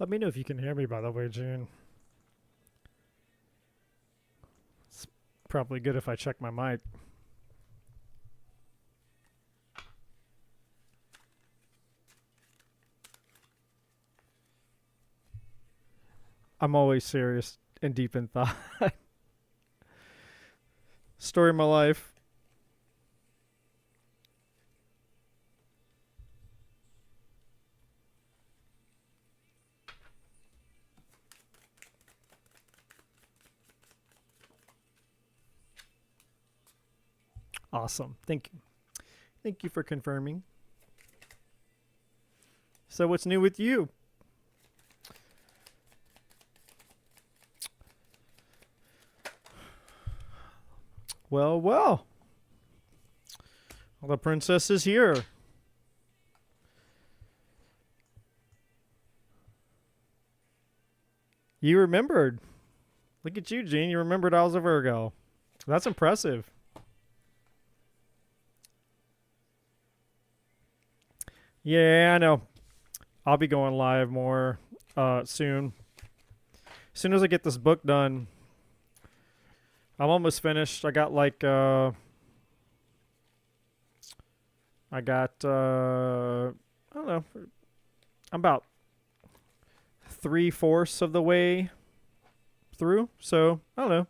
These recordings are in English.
Let me know if you can hear me, by the way, June. It's probably good if I check my mic. I'm always serious and deep in thought. Story of my life. Awesome. Thank you. Thank you for confirming. So what's new with you? Well, well. The princess is here. You remembered. Look at you, Gene. You remembered I was a Virgo. That's impressive. Yeah, I know. I'll be going live more soon. As soon as I get this book done, I'm almost finished. I got like I don't know. I'm about 3/4 of the way through. So I don't know.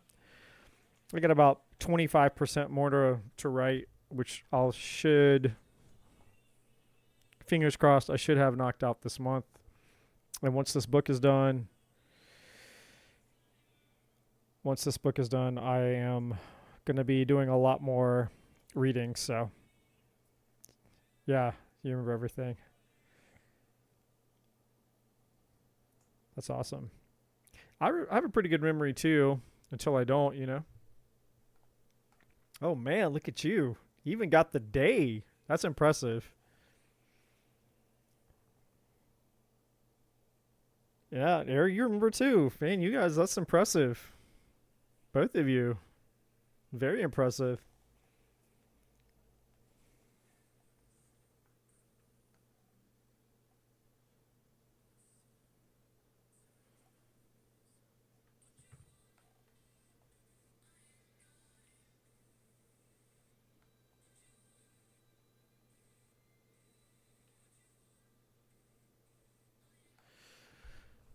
I got about 25% more to write, which I should, fingers crossed, I should have knocked out this month. And once this book is done, I am going to be doing a lot more reading. So yeah, you remember everything. That's awesome. I have a pretty good memory too, until I don't, you know. Oh man, look at you. You even got the day. That's impressive. Yeah, Eric, you remember too. Man, you guys, that's impressive. Both of you. Very impressive.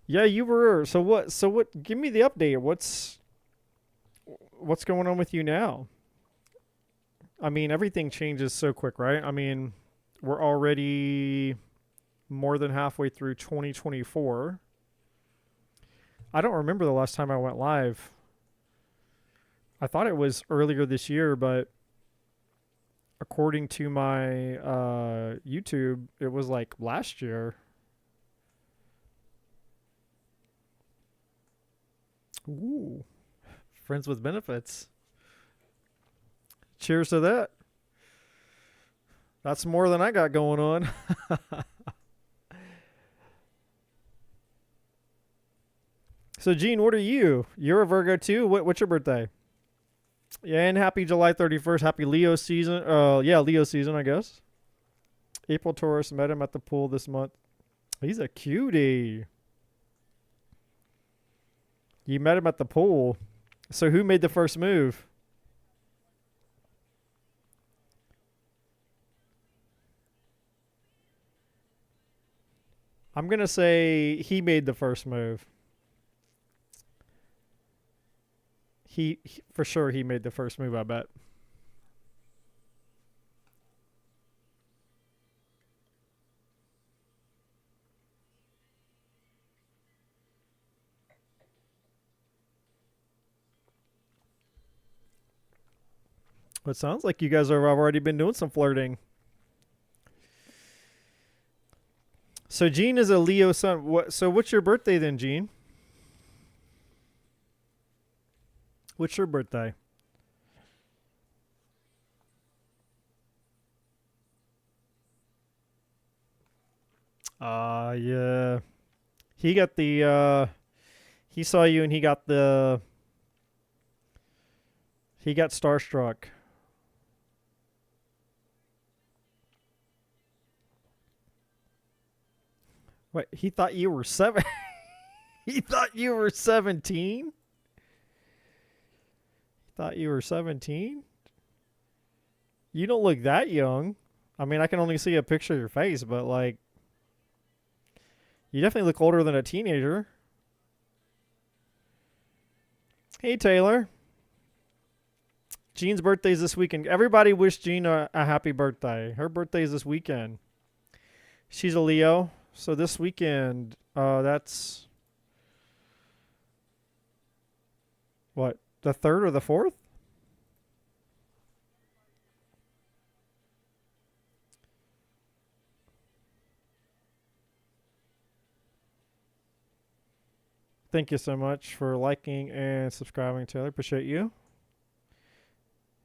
Yeah, you were. So what give me the update. What's going on with you now? I mean, everything changes so quick, right? I mean, we're already more than halfway through 2024. I don't remember the last time I went live. I thought it was earlier this year, but according to my YouTube, it was like last year. Ooh, friends with benefits. Cheers to that. That's more than I got going on. So, Gene, what are you? You're a Virgo too. What's your birthday? Yeah, and happy July 31st. Happy Leo season. Yeah, Leo season, I guess. April Taurus, met him at the pool this month. He's a cutie. You met him at the pool. So who made the first move? I'm going to say he made the first move. For sure he made the first move, I bet. It sounds like you guys have already been doing some flirting. So Gene is a Leo sun. So what's your birthday then, Gene? What's your birthday? Yeah. He got the he saw you and he got starstruck. Wait, he thought you were seven. He thought you were 17? He thought you were 17? You don't look that young. I mean, I can only see a picture of your face, but like you definitely look older than a teenager. Hey, Taylor. Jean's birthday's this weekend. Everybody wish Jean a happy birthday. Her birthday's this weekend. She's a Leo. So this weekend, that's what, the 3rd or the 4th? Thank you so much for liking and subscribing, Taylor. Appreciate you.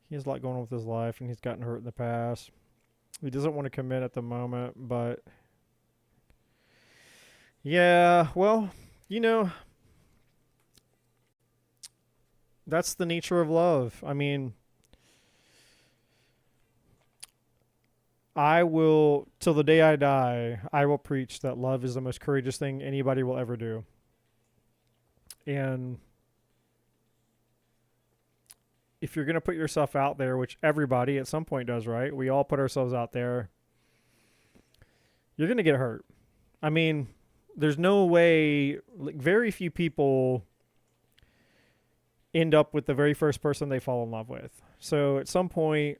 He has a lot going on with his life, and he's gotten hurt in the past. He doesn't want to commit at the moment, but yeah, well, you know, That's the nature of love. I mean, I will, till the day I die, I will preach that love is the most courageous thing anybody will ever do. And if you're going to put yourself out there, which everybody at some point does, right? We all put ourselves out there. You're going to get hurt. I mean, there's no way, like, very few people end up with the very first person they fall in love with. So at some point,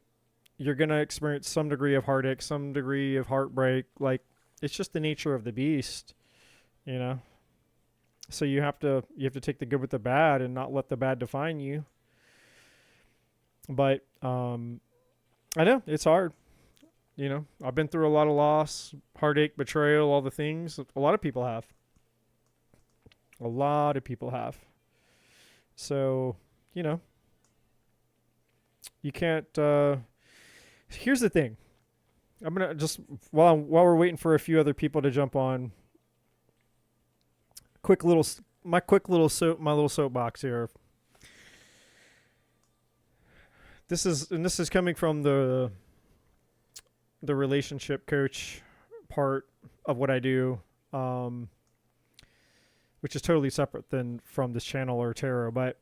you're going to experience some degree of heartache, some degree of heartbreak. Like, it's just the nature of the beast, you know? So you have to take the good with the bad and not let the bad define you. But I know it's hard. You know, I've been through a lot of loss, heartache, betrayal, all the things. A lot of people have. A lot of people have. So, you know, you can't. Here's the thing. I'm gonna just while we're waiting for a few other people to jump on. My little soapbox here. This is coming from the relationship coach part of what I do, which is totally separate from this channel or tarot. But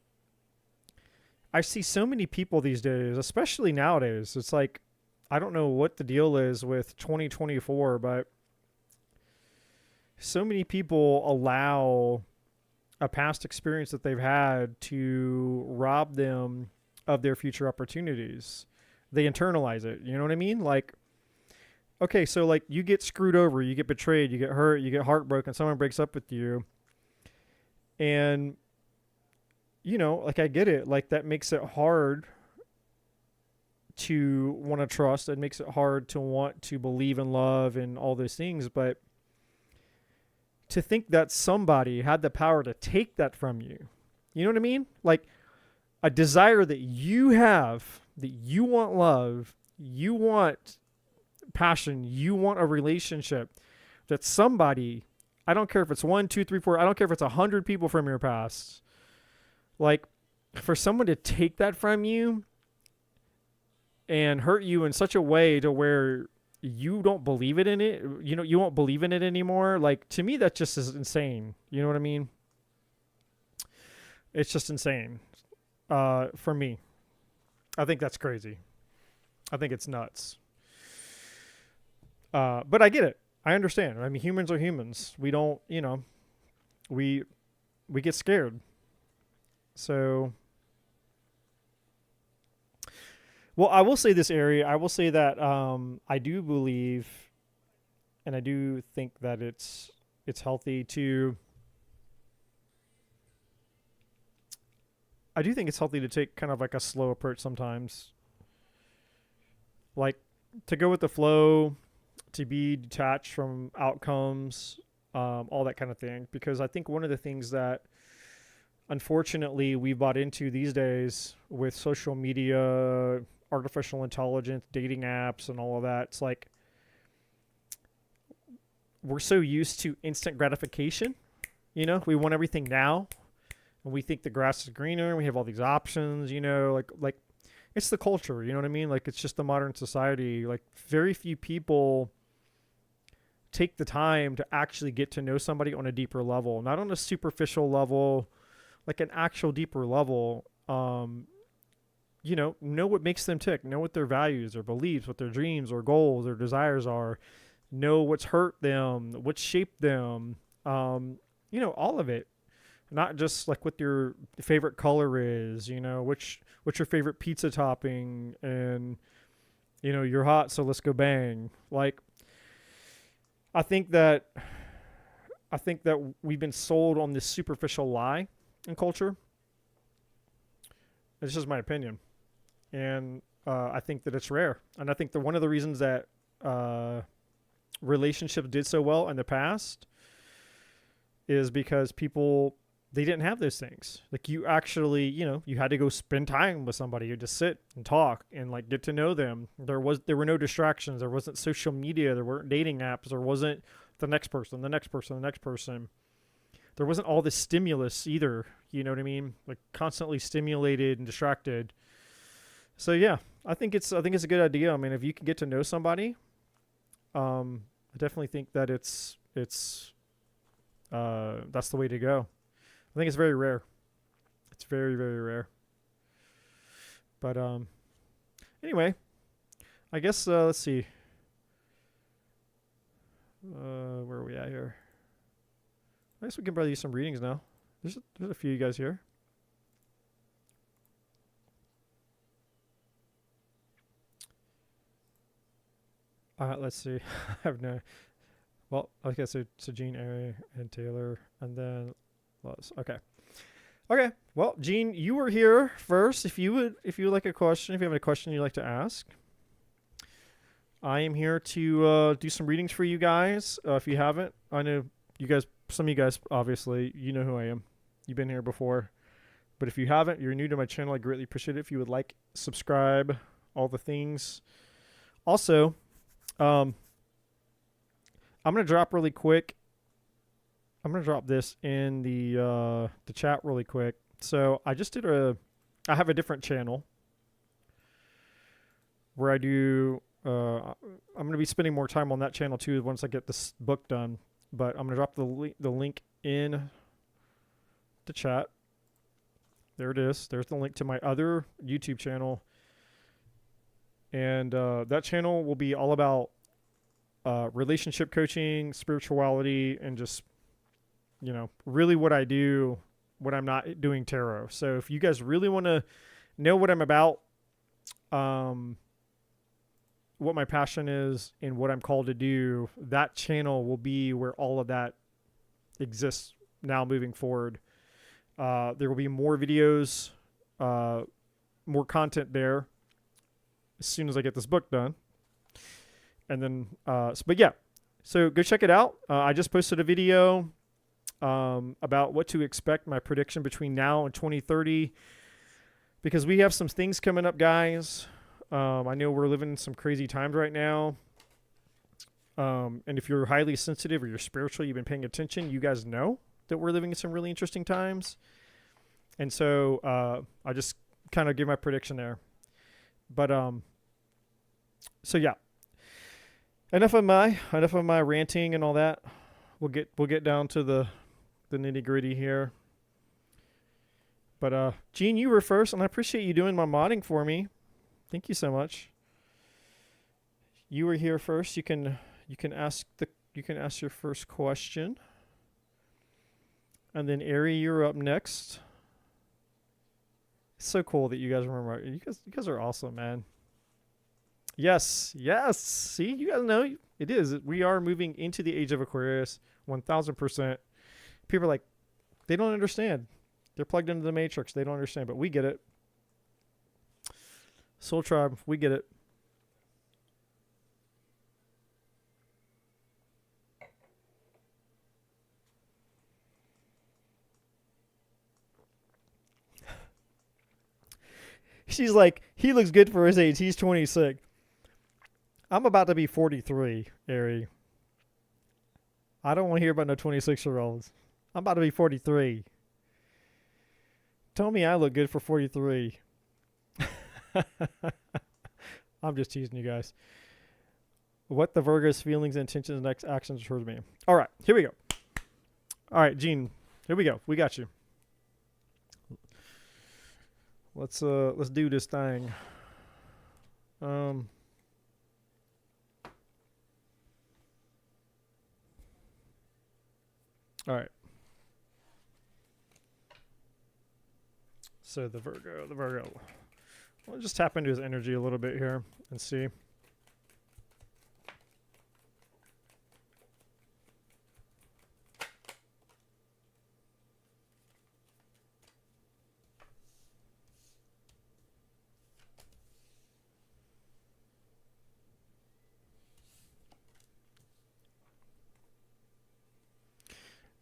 I see so many people these days, especially nowadays. It's like, I don't know what the deal is with 2024, but so many people allow a past experience that they've had to rob them of their future opportunities. They internalize it. You know what I mean? Like, okay, so like you get screwed over, you get betrayed, you get hurt, you get heartbroken, someone breaks up with you. And, you know, like I get it. Like that makes it hard to want to trust. It makes it hard to want to believe in love and all those things. But to think that somebody had the power to take that from you, you know what I mean? Like a desire that you have, that you want love, you want passion, you want a relationship, that somebody, I don't care if it's 1, 2, 3, 4, I don't care if it's 100 people from your past, like for someone to take that from you and hurt you in such a way to where you don't believe it in it, you know, you won't believe in it anymore. Like to me, that just is insane. You know what I mean? It's just insane. For me, I think that's crazy. I think it's nuts. But I get it. I understand. I mean, humans are humans. We don't, you know, we get scared. So, well, I will say this, Ari. I will say that I do believe, and I do think that it's healthy to. I do think it's healthy to take kind of like a slow approach sometimes. Like to go with the flow, to be detached from outcomes, all that kind of thing. Because I think one of the things that unfortunately we bought into these days with social media, artificial intelligence, dating apps, and all of that, it's like we're so used to instant gratification. You know, we want everything now. And we think the grass is greener. We have all these options, you know, like it's the culture, you know what I mean? Like it's just the modern society. Like very few people take the time to actually get to know somebody on a deeper level, not on a superficial level, like an actual deeper level. You know what makes them tick, know what their values or beliefs, what their dreams or goals or desires are, know what's hurt them, what shaped them, you know, all of it. Not just like what your favorite color is, you know, what's your favorite pizza topping, and, you know, you're hot, so let's go bang. Like, I think that we've been sold on this superficial lie in culture. It's just my opinion. And I think that it's rare. And I think that one of the reasons that relationships did so well in the past is because people, they didn't have those things. Like you actually, you know, you had to go spend time with somebody. You just sit and talk and like get to know them. There were no distractions. There wasn't social media. There weren't dating apps. There wasn't the next person. there wasn't all this stimulus either. You know what I mean? Like constantly stimulated and distracted. So yeah, I think it's a good idea. I mean, if you can get to know somebody, I definitely think that it's that's the way to go. I think it's very rare. It's very, very rare. But anyway, I guess let's see. Where are we at here? I guess we can probably use some readings now. There's a few of you guys here. Let's see. I have no. Well, okay, so Gene, Ari, and Taylor, and then Lois. Okay. Okay. Well, Gene, you were here first. If you would like a question, if you have a question you'd like to ask, I am here to do some readings for you guys. If you haven't, I know you guys. Some of you guys, obviously, you know who I am. You've been here before. But if you haven't, you're new to my channel. I greatly appreciate it if you would like, subscribe, all the things. Also, I'm gonna drop really quick. I'm gonna drop this in the chat really quick. So I just did I have a different channel where I do. I'm gonna be spending more time on that channel too once I get this book done. But I'm gonna drop the link in the chat. There it is. There's the link to my other YouTube channel. And that channel will be all about relationship coaching, spirituality, and just, you know, really what I do when I'm not doing tarot. So if you guys really want to know what I'm about, what my passion is, and what I'm called to do, that channel will be where all of that exists now moving forward. There will be more videos, more content there as soon as I get this book done. And then, but yeah, so go check it out. I just posted a video about what to expect, my prediction between now and 2030, because we have some things coming up, guys. I know we're living in some crazy times right now. And if you're highly sensitive or you're spiritual, you've been paying attention, you guys know that we're living in some really interesting times. And so I just kind of give my prediction there. But so yeah. Enough of my ranting and all that. We'll get down to the nitty-gritty here. But Gene, you were first, and I appreciate you doing my modding for me. Thank you so much. You were here first. You can ask your first question. And then Ari, you're up next. It's so cool that you guys remember. You guys are awesome, man. Yes. See, you guys know it is. We are moving into the age of Aquarius, 1000%. People are like, they don't understand. They're plugged into the matrix. They don't understand, but we get it. Soul Tribe, we get it. She's like, he looks good for his age. He's 26. I'm about to be 43, Ari. I don't want to hear about no 26-year-olds. I'm about to be 43. Tell me I look good for 43. I'm just teasing you guys. What the Virgo's feelings, intentions, and next actions towards me. All right, here we go. All right, Gene, here we go. We got you. Let's do this thing. All right. So the Virgo. We'll just tap into his energy a little bit here and see.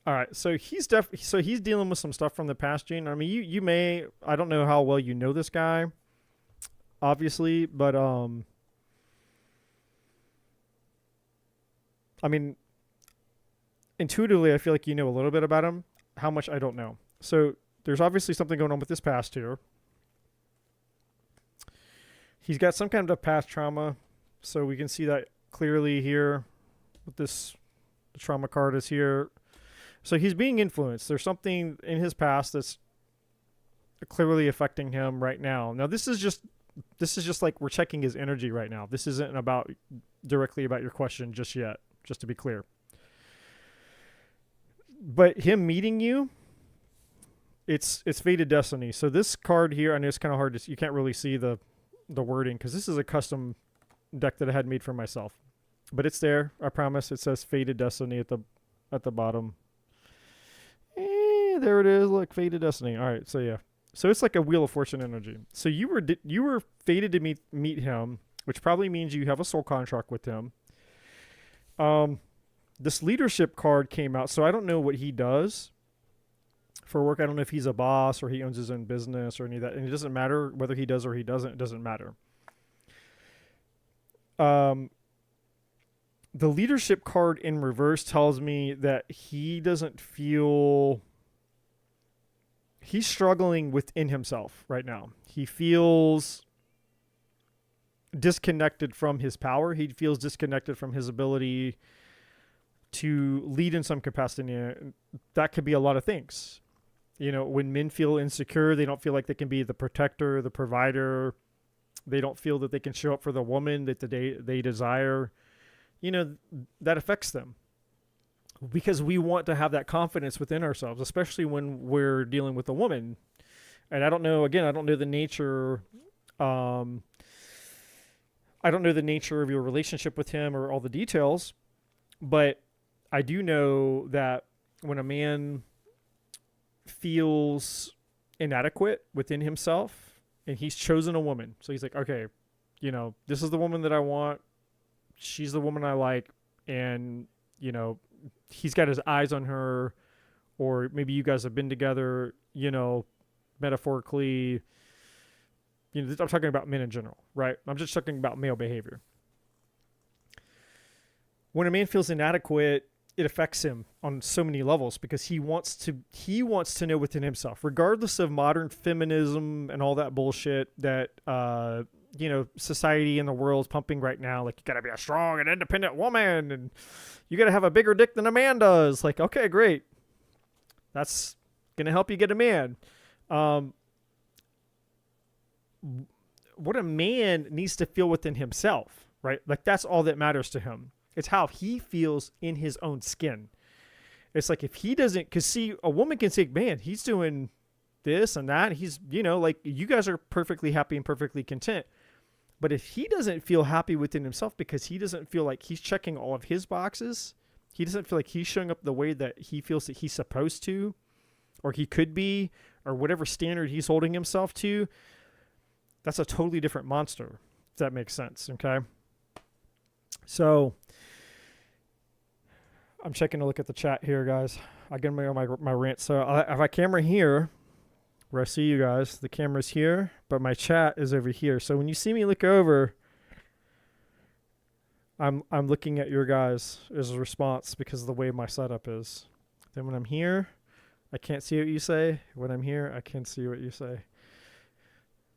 All right, so he's dealing with some stuff from the past, Gene. I mean, you may, I don't know how well you know this guy, obviously, but I mean, intuitively, I feel like you know a little bit about him. How much, I don't know. So there's obviously something going on with this past here. He's got some kind of past trauma. So we can see that clearly here with this. The trauma card is here. So he's being influenced. There's something in his past that's clearly affecting him right now. Now this is just like we're checking his energy right now. This isn't about directly about your question just yet, just to be clear. But him meeting you, it's fated destiny. So this card here, I know it's kind of hard to, you can't really see the wording because this is a custom deck that I had made for myself. But it's there, I promise. It says fated destiny at the bottom. There it is. Look, fated destiny. All right, so yeah. So it's like a Wheel of Fortune energy. So you were fated to meet him, which probably means you have a soul contract with him. This leadership card came out, so I don't know what he does for work. I don't know if he's a boss or he owns his own business or any of that. And it doesn't matter whether he does or he doesn't. It doesn't matter. The leadership card in reverse tells me that he doesn't feel... He's struggling within himself right now. He feels disconnected from his power. He feels disconnected from his ability to lead in some capacity. That could be a lot of things. You know, when men feel insecure, they don't feel like they can be the protector, the provider. They don't feel that they can show up for the woman that they desire. You know, that affects them. Because we want to have that confidence within ourselves, especially when we're dealing with a woman. And I don't know, again, I don't know the nature. I don't know the nature of your relationship with him or all the details, but I do know that when a man feels inadequate within himself and he's chosen a woman, so he's like, okay, you know, this is the woman that I want. She's the woman I like. And, you know, he's got his eyes on her, or maybe you guys have been together, you know, metaphorically. You know, I'm talking about men in general, right? I'm just talking about male behavior. When a man feels inadequate, it affects him on so many levels because he wants to know within himself, regardless of modern feminism and all that bullshit that, you know, society and the world's pumping right now. Like, you gotta be a strong and independent woman and you gotta have a bigger dick than a man does. Like, okay, great. That's gonna help you get a man. What a man needs to feel within himself, right? Like, that's all that matters to him. It's how he feels in his own skin. It's like, if he doesn't, because see, a woman can say, man, he's doing this and that. He's, you know, like, you guys are perfectly happy and perfectly content. But if he doesn't feel happy within himself because he doesn't feel like he's checking all of his boxes, he doesn't feel like he's showing up the way that he feels that he's supposed to, or he could be, or whatever standard he's holding himself to, that's a totally different monster, if that makes sense, okay? So, I'm checking to look at the chat here, guys. I get my rant. So, I have a camera here where I see you guys. The camera's here, but my chat is over here. So when you see me look over, I'm looking at your guys' as a response because of the way my setup is. Then when I'm here, I can't see what you say. When I'm here, I can see what you say.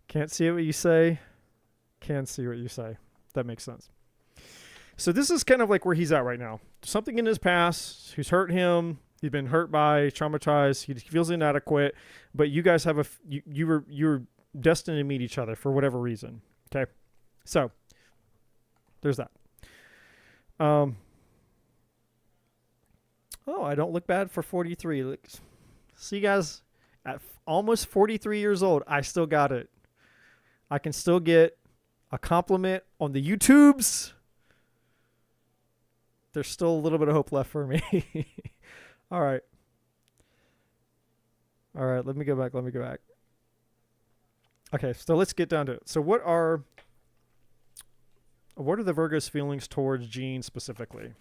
Can't see what you say. Can see what you say. That makes sense. So this is kind of like where he's at right now. Something in his past who's hurt him. He's been hurt by, traumatized. He feels inadequate, but you guys have you were destined to meet each other for whatever reason. Okay, so there's that. Oh, I don't look bad for 43. Look, see, guys, at almost 43 years old, I still got it. I can still get a compliment on the YouTubes. There's still a little bit of hope left for me. All right. Let me go back. Okay, so let's get down to it. So what are the Virgo's feelings towards Gene specifically?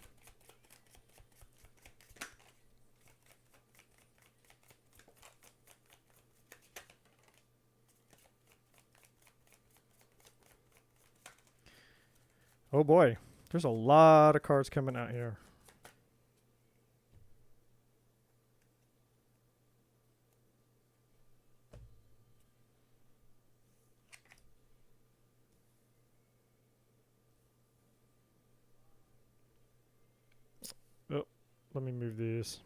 Oh boy, there's a lot of cards coming out here. let me move these.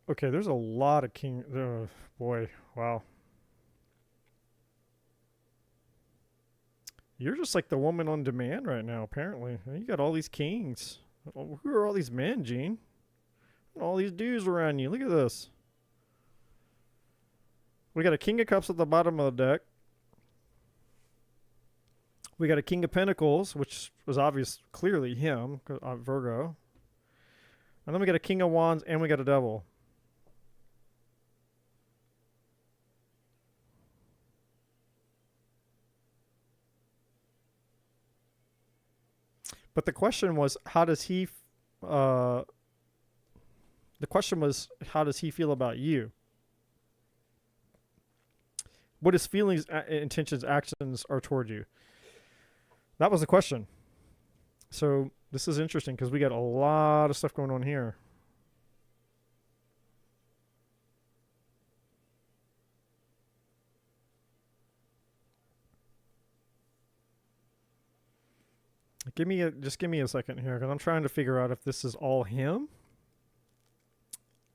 Okay, there's a lot of king. Oh, boy, wow. You're just like the woman on demand right now, apparently. You got all these kings. Who are all these men, Gene? All these dudes around you. Look at this. We got a king of cups at the bottom of the deck. We got a king of pentacles, which was obvious, clearly him, Virgo. And then we got a king of wands, and we got a devil. But the question was, how does he? The question was, how does he feel about you? What his feelings, intentions, actions are toward you? That was the question. So this is interesting because we got a lot of stuff going on here. Just give me a second here, because I'm trying to figure out if this is all him.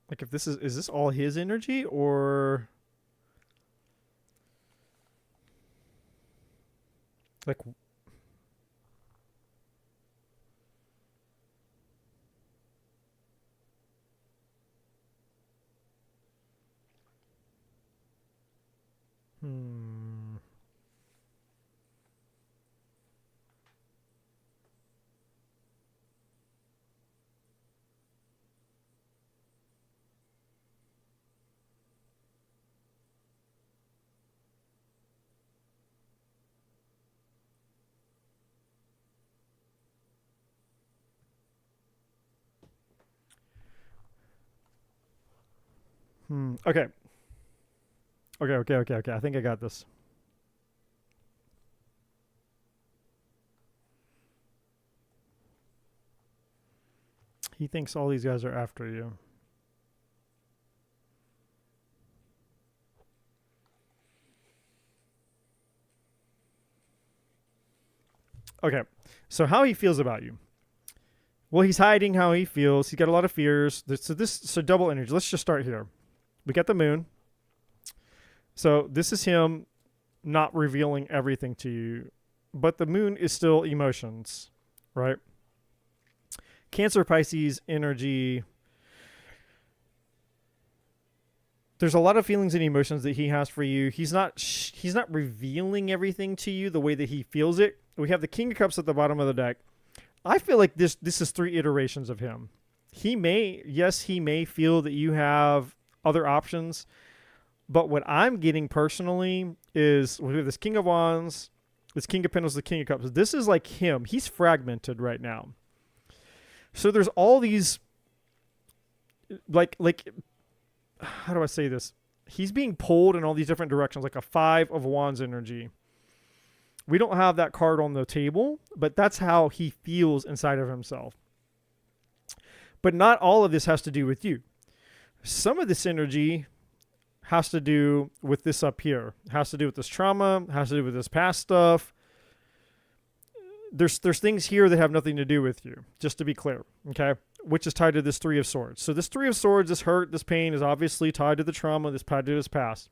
Like, if this is this all his energy, or like, okay. Okay. I think I got this. He thinks all these guys are after you. Okay, so how he feels about you. Well, he's hiding how he feels. He's got a lot of fears. So double energy. Let's just start here. We got the moon. So this is him not revealing everything to you. But the moon is still emotions, right? Cancer, Pisces, energy. There's a lot of feelings and emotions that he has for you. He's not revealing everything to you the way that he feels it. We have the King of Cups at the bottom of the deck. I feel like this is 3 iterations of him. He may feel that you have other options, but what I'm getting personally is we have this King of Wands, this King of Pentacles, the King of Cups. This is like him. He's fragmented right now. So there's all these, like, how do I say this? He's being pulled in all these different directions, like a 5 of Wands energy. We don't have that card on the table, but that's how he feels inside of himself. But not all of this has to do with you. Some of this energy has to do with this up here. It has to do with this trauma, has to do with this past stuff. There's things here that have nothing to do with you, just to be clear, okay? Which is tied to this 3 of Swords. So this 3 of Swords, this hurt, this pain is obviously tied to the trauma, this tied to his past.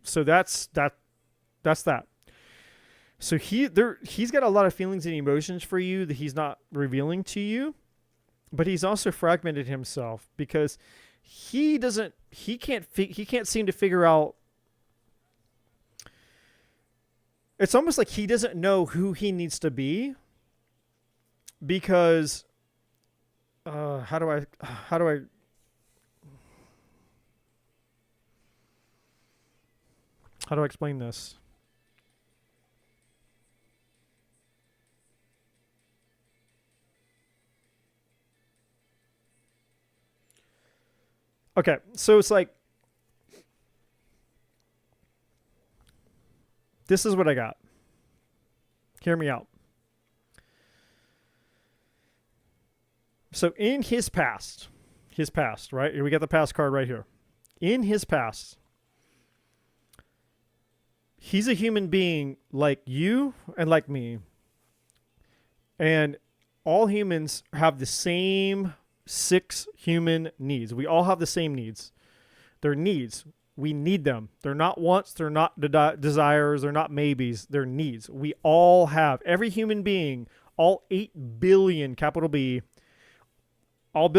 So that's that. So he's got a lot of feelings and emotions for you that he's not revealing to you, but he's also fragmented himself because he can't seem to figure out. It's almost like he doesn't know who he needs to be because how do I explain this? Okay, so it's like, this is what I got. Hear me out. So in his past, right? We got the past card right here. In his past, He's a human being like you and like me. And all humans have the same 6 human needs. We all have the same needs. They're needs. We need them. They're not wants. They're not desires. They're not maybes. They're needs. We all have. Every human being, all 8 billion, capital B, all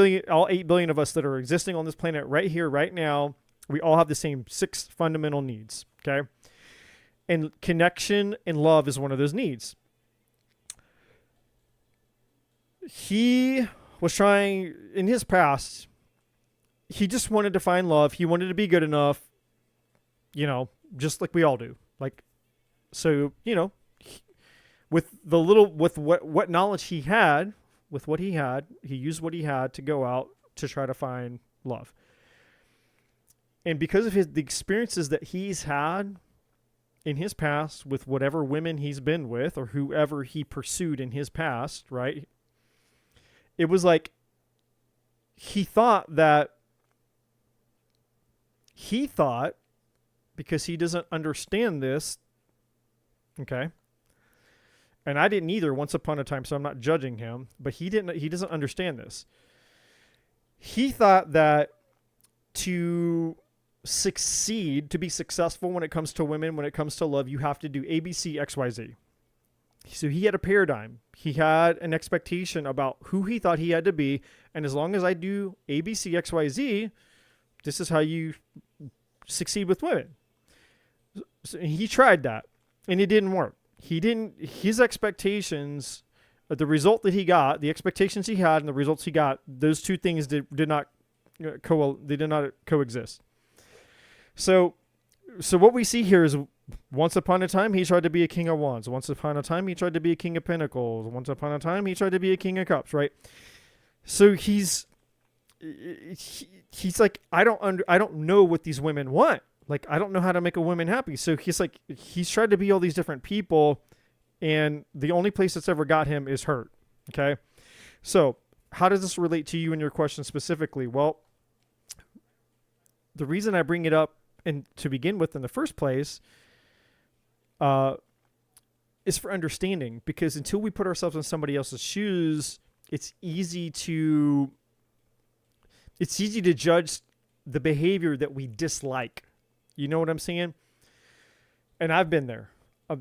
8 billion of us that are existing on this planet right here, right now, we all have the same 6 fundamental needs. Okay? And connection and love is one of those needs. He was trying, in his past, he just wanted to find love. He wanted to be good enough, just like we all do. Like, so, with what knowledge he had, with what he had, he used what he had to go out to try to find love. And because of the experiences that he's had in his past with whatever women he's been with or whoever he pursued in his past, right? It was like he thought, because he doesn't understand this, okay? And I didn't either once upon a time, so I'm not judging him, but he doesn't understand this. He thought that to succeed, to be successful when it comes to women, when it comes to love, you have to do A, B, C, X, Y, Z. So he had a paradigm. He had an expectation about who he thought he had to be. And as long as I do A, B, C, X, Y, Z, this is how you succeed with women. So he tried that and it didn't work. His expectations, the result that he got, the expectations he had and the results he got, those two things did not coexist. So what we see here is, once upon a time, he tried to be a king of wands. Once upon a time, he tried to be a king of pentacles. Once upon a time, he tried to be a king of cups, right? So he's like, I don't know what these women want. Like, I don't know how to make a woman happy. So he's tried to be all these different people, and the only place that's ever got him is hurt. Okay. So how does this relate to you and your question specifically? Well, the reason I bring it up and to begin with in the first place is for understanding, because until we put ourselves in somebody else's shoes, it's easy to judge the behavior that we dislike. You know what I'm saying? And I've been there.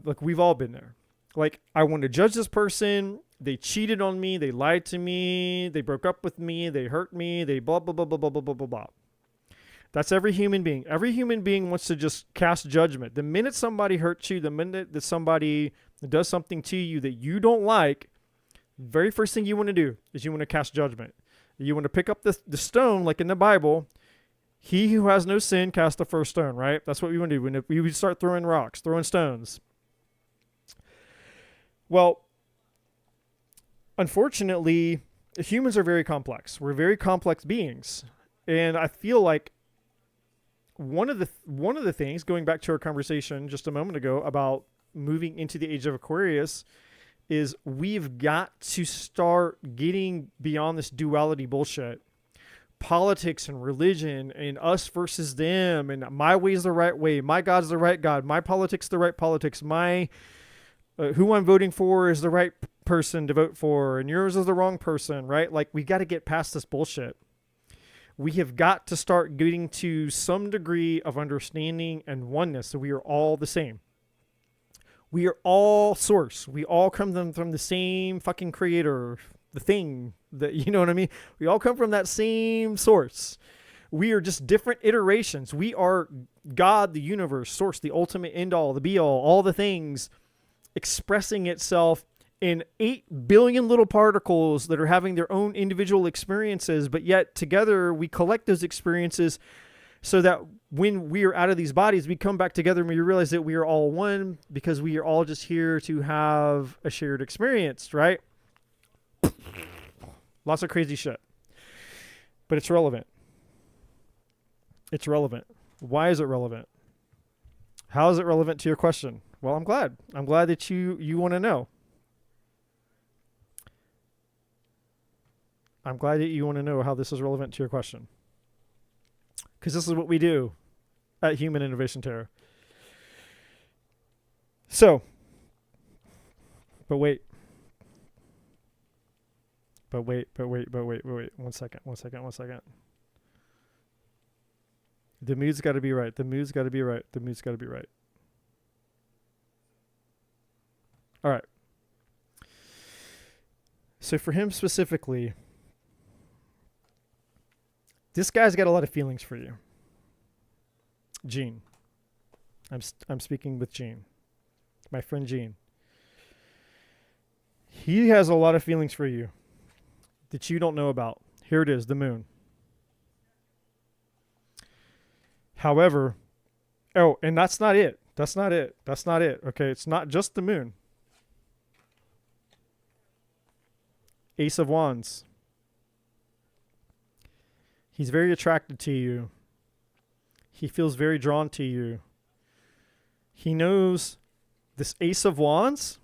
Like, we've all been there. Like, I want to judge this person. They cheated on me. They lied to me. They broke up with me. They hurt me. They blah, blah, blah, blah, blah, blah, blah, blah, blah. That's every human being. Every human being wants to just cast judgment. The minute somebody hurts you, the minute that somebody does something to you that you don't like, the very first thing you want to do is you want to cast judgment. You want to pick up the stone, like in the Bible. He who has no sin cast the first stone, right? That's what we want to do. When we start throwing rocks, throwing stones. Well, unfortunately, humans are very complex. We're very complex beings. And I feel like one of the things, going back to our conversation just a moment ago about moving into the age of Aquarius, is we've got to start getting beyond this duality bullshit. Politics and religion and us versus them, and my way is the right way, my God's the right God, my politics the right politics, my who I'm voting for is the right person to vote for, and yours is the wrong person, right? Like, we got to get past this bullshit. We have got to start getting to some degree of understanding and oneness, so we are all the same. We are all source. We all come from the same fucking creator, the thing that, you know what I mean? We all come from that same source. We are just different iterations. We are God, the universe, source, the ultimate end all, the be all the things expressing itself in 8 billion little particles that are having their own individual experiences, but yet together we collect those experiences so that when we are out of these bodies, we come back together and we realize that we are all one, because we are all just here to have a shared experience, right? Lots of crazy shit. But it's relevant. It's relevant. Why is it relevant? How is it relevant to your question? Well, I'm glad. I'm glad that you want to know. I'm glad that you want to know how this is relevant to your question. Because this is what we do at Human Innovation Tarot. So, but wait. But wait. 1 second. The mood's got to be right. All right. So for him specifically, this guy's got a lot of feelings for you. Gene. I'm speaking with Gene. My friend Gene. He has a lot of feelings for you that you don't know about. Here it is, the moon. However, and that's not it. Okay, it's not just the moon. Ace of Wands. He's very attracted to you. He feels very drawn to you. He knows this Ace of Wands,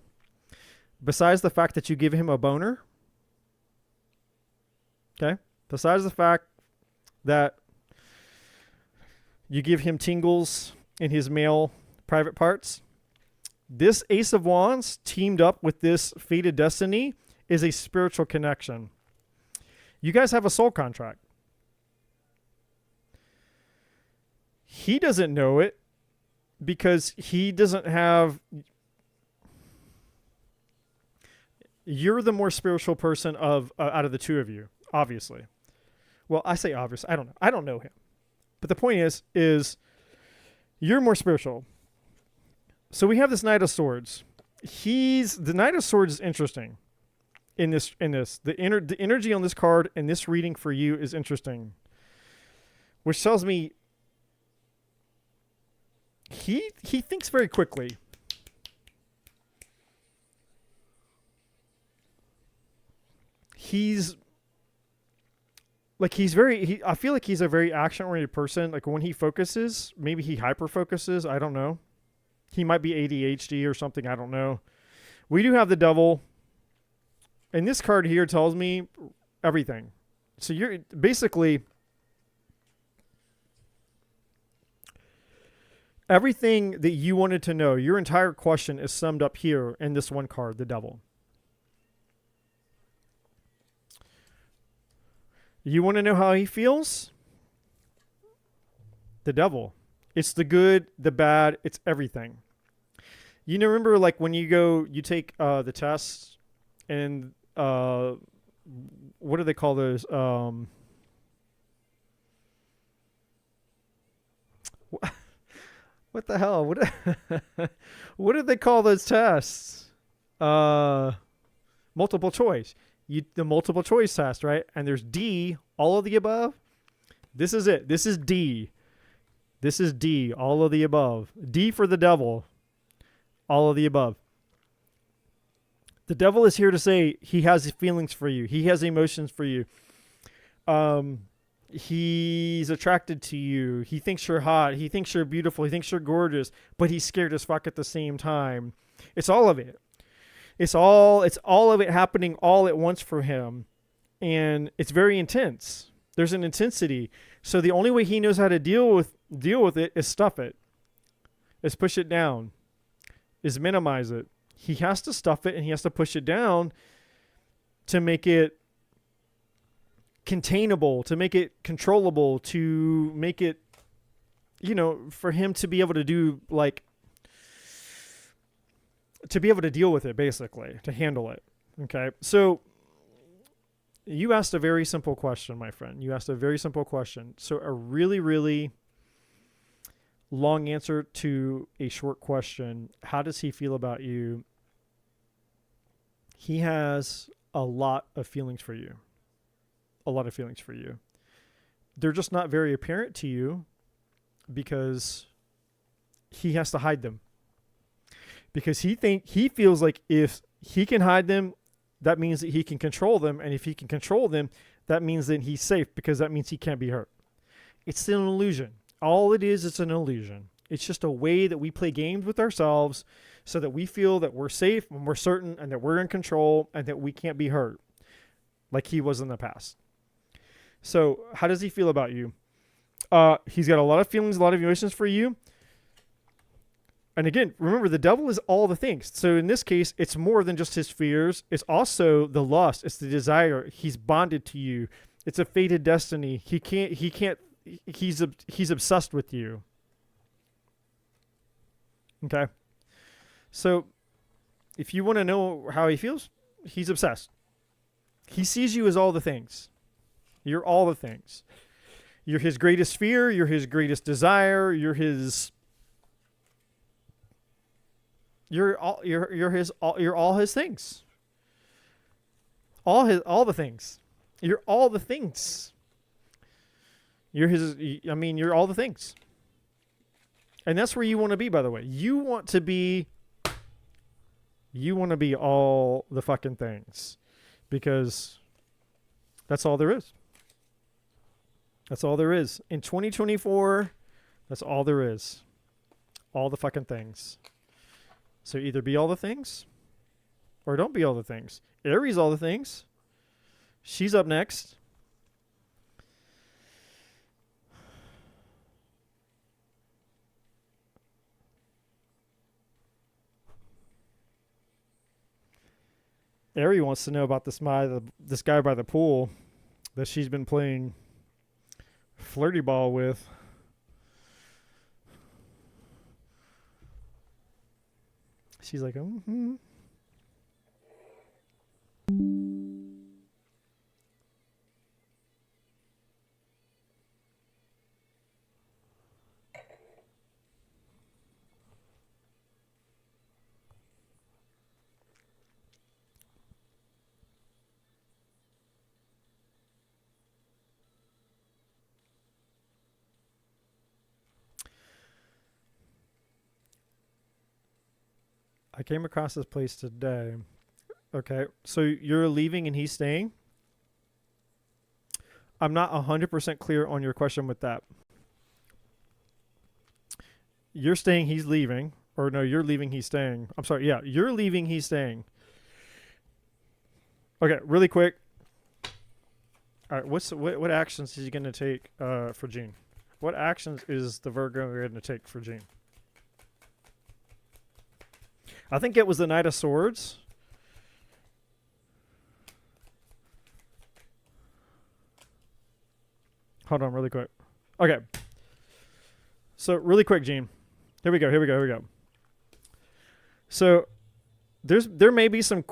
besides the fact that you give him a boner, okay? Besides the fact that you give him tingles in his male private parts, this Ace of Wands teamed up with this fated destiny is a spiritual connection. You guys have a soul contract. He doesn't know it because he doesn't have... You're the more spiritual person of out of the two of you, obviously. Well, I say obvious. I don't know. I don't know him. But the point is you're more spiritual. So we have this Knight of Swords. The Knight of Swords is interesting in this. The energy on this card and this reading for you is interesting. Which tells me he thinks very quickly. I feel like he's a very action-oriented person. Like when he focuses, maybe he hyper-focuses. I don't know. He might be ADHD or something. I don't know. We do have the Devil. And this card here tells me everything. So you're basically... Everything that you wanted to know, your entire question is summed up here in this one card, the Devil. You want to know how he feels? The Devil. It's the good, the bad, it's everything. You know, remember like when you take the tests and what do they call those? What the hell? What did they call those tests? Multiple choice. The multiple choice test, right? And there's D, all of the above. This is it. This is D. This is D, all of the above. D for the Devil, all of the above. The Devil is here to say he has feelings for you. He has emotions for you. He's attracted to you. He thinks you're hot. He thinks you're beautiful. He thinks you're gorgeous, but he's scared as fuck at the same time. It's all of it. It's all of it happening all at once for him. And it's very intense. There's an intensity. So the only way he knows how to deal with it is stuff it. Is push it down. Is minimize it. He has to stuff it and he has to push it down to make it containable, to make it controllable, to make it, for him to be able to do to be able to deal with it, basically, to handle it. Okay. So you asked a very simple question, my friend. You asked a very simple question. So a really, really long answer to a short question. How does he feel about you? He has a lot of feelings for you. A lot of feelings for you. They're just not very apparent to you because he has to hide them. Because he feels like if he can hide them, that means that he can control them. And if he can control them, that means that he's safe because that means he can't be hurt. It's still an illusion. All it is, it's an illusion. It's just a way that we play games with ourselves so that we feel that we're safe and we're certain and that we're in control and that we can't be hurt like he was in the past. So how does he feel about you? He's got a lot of feelings, a lot of emotions for you. And again, remember, the devil is all the things. So in this case, it's more than just his fears. It's also the lust. It's the desire. He's bonded to you. It's a fated destiny. He's obsessed with you. Okay. So if you want to know how he feels, he's obsessed. He sees you as all the things. You're all the things. You're his greatest fear. You're his greatest desire. You're all his things. All the things. You're all the things. You're all the things. And that's where you want to be, by the way. You want to be all the fucking things. Because that's all there is. That's all there is. In 2024, that's all there is. All the fucking things. So either be all the things or don't be all the things. Aries all the things. She's up next. Aries wants to know about this guy by the pool that she's been playing flirty ball with. She's like, mm-hmm. I came across this place today. Okay, so you're leaving and he's staying? I'm not 100% clear on your question with that. You're staying, he's leaving. Or no, you're leaving, he's staying. I'm sorry, yeah, you're leaving, he's staying. Okay, really quick. All right, what actions is he going to take for Gene? What actions is the Virgo going to take for Gene? I think it was the Knight of Swords. Hold on really quick. Okay. So really quick, Gene. Here we go. So there may be some,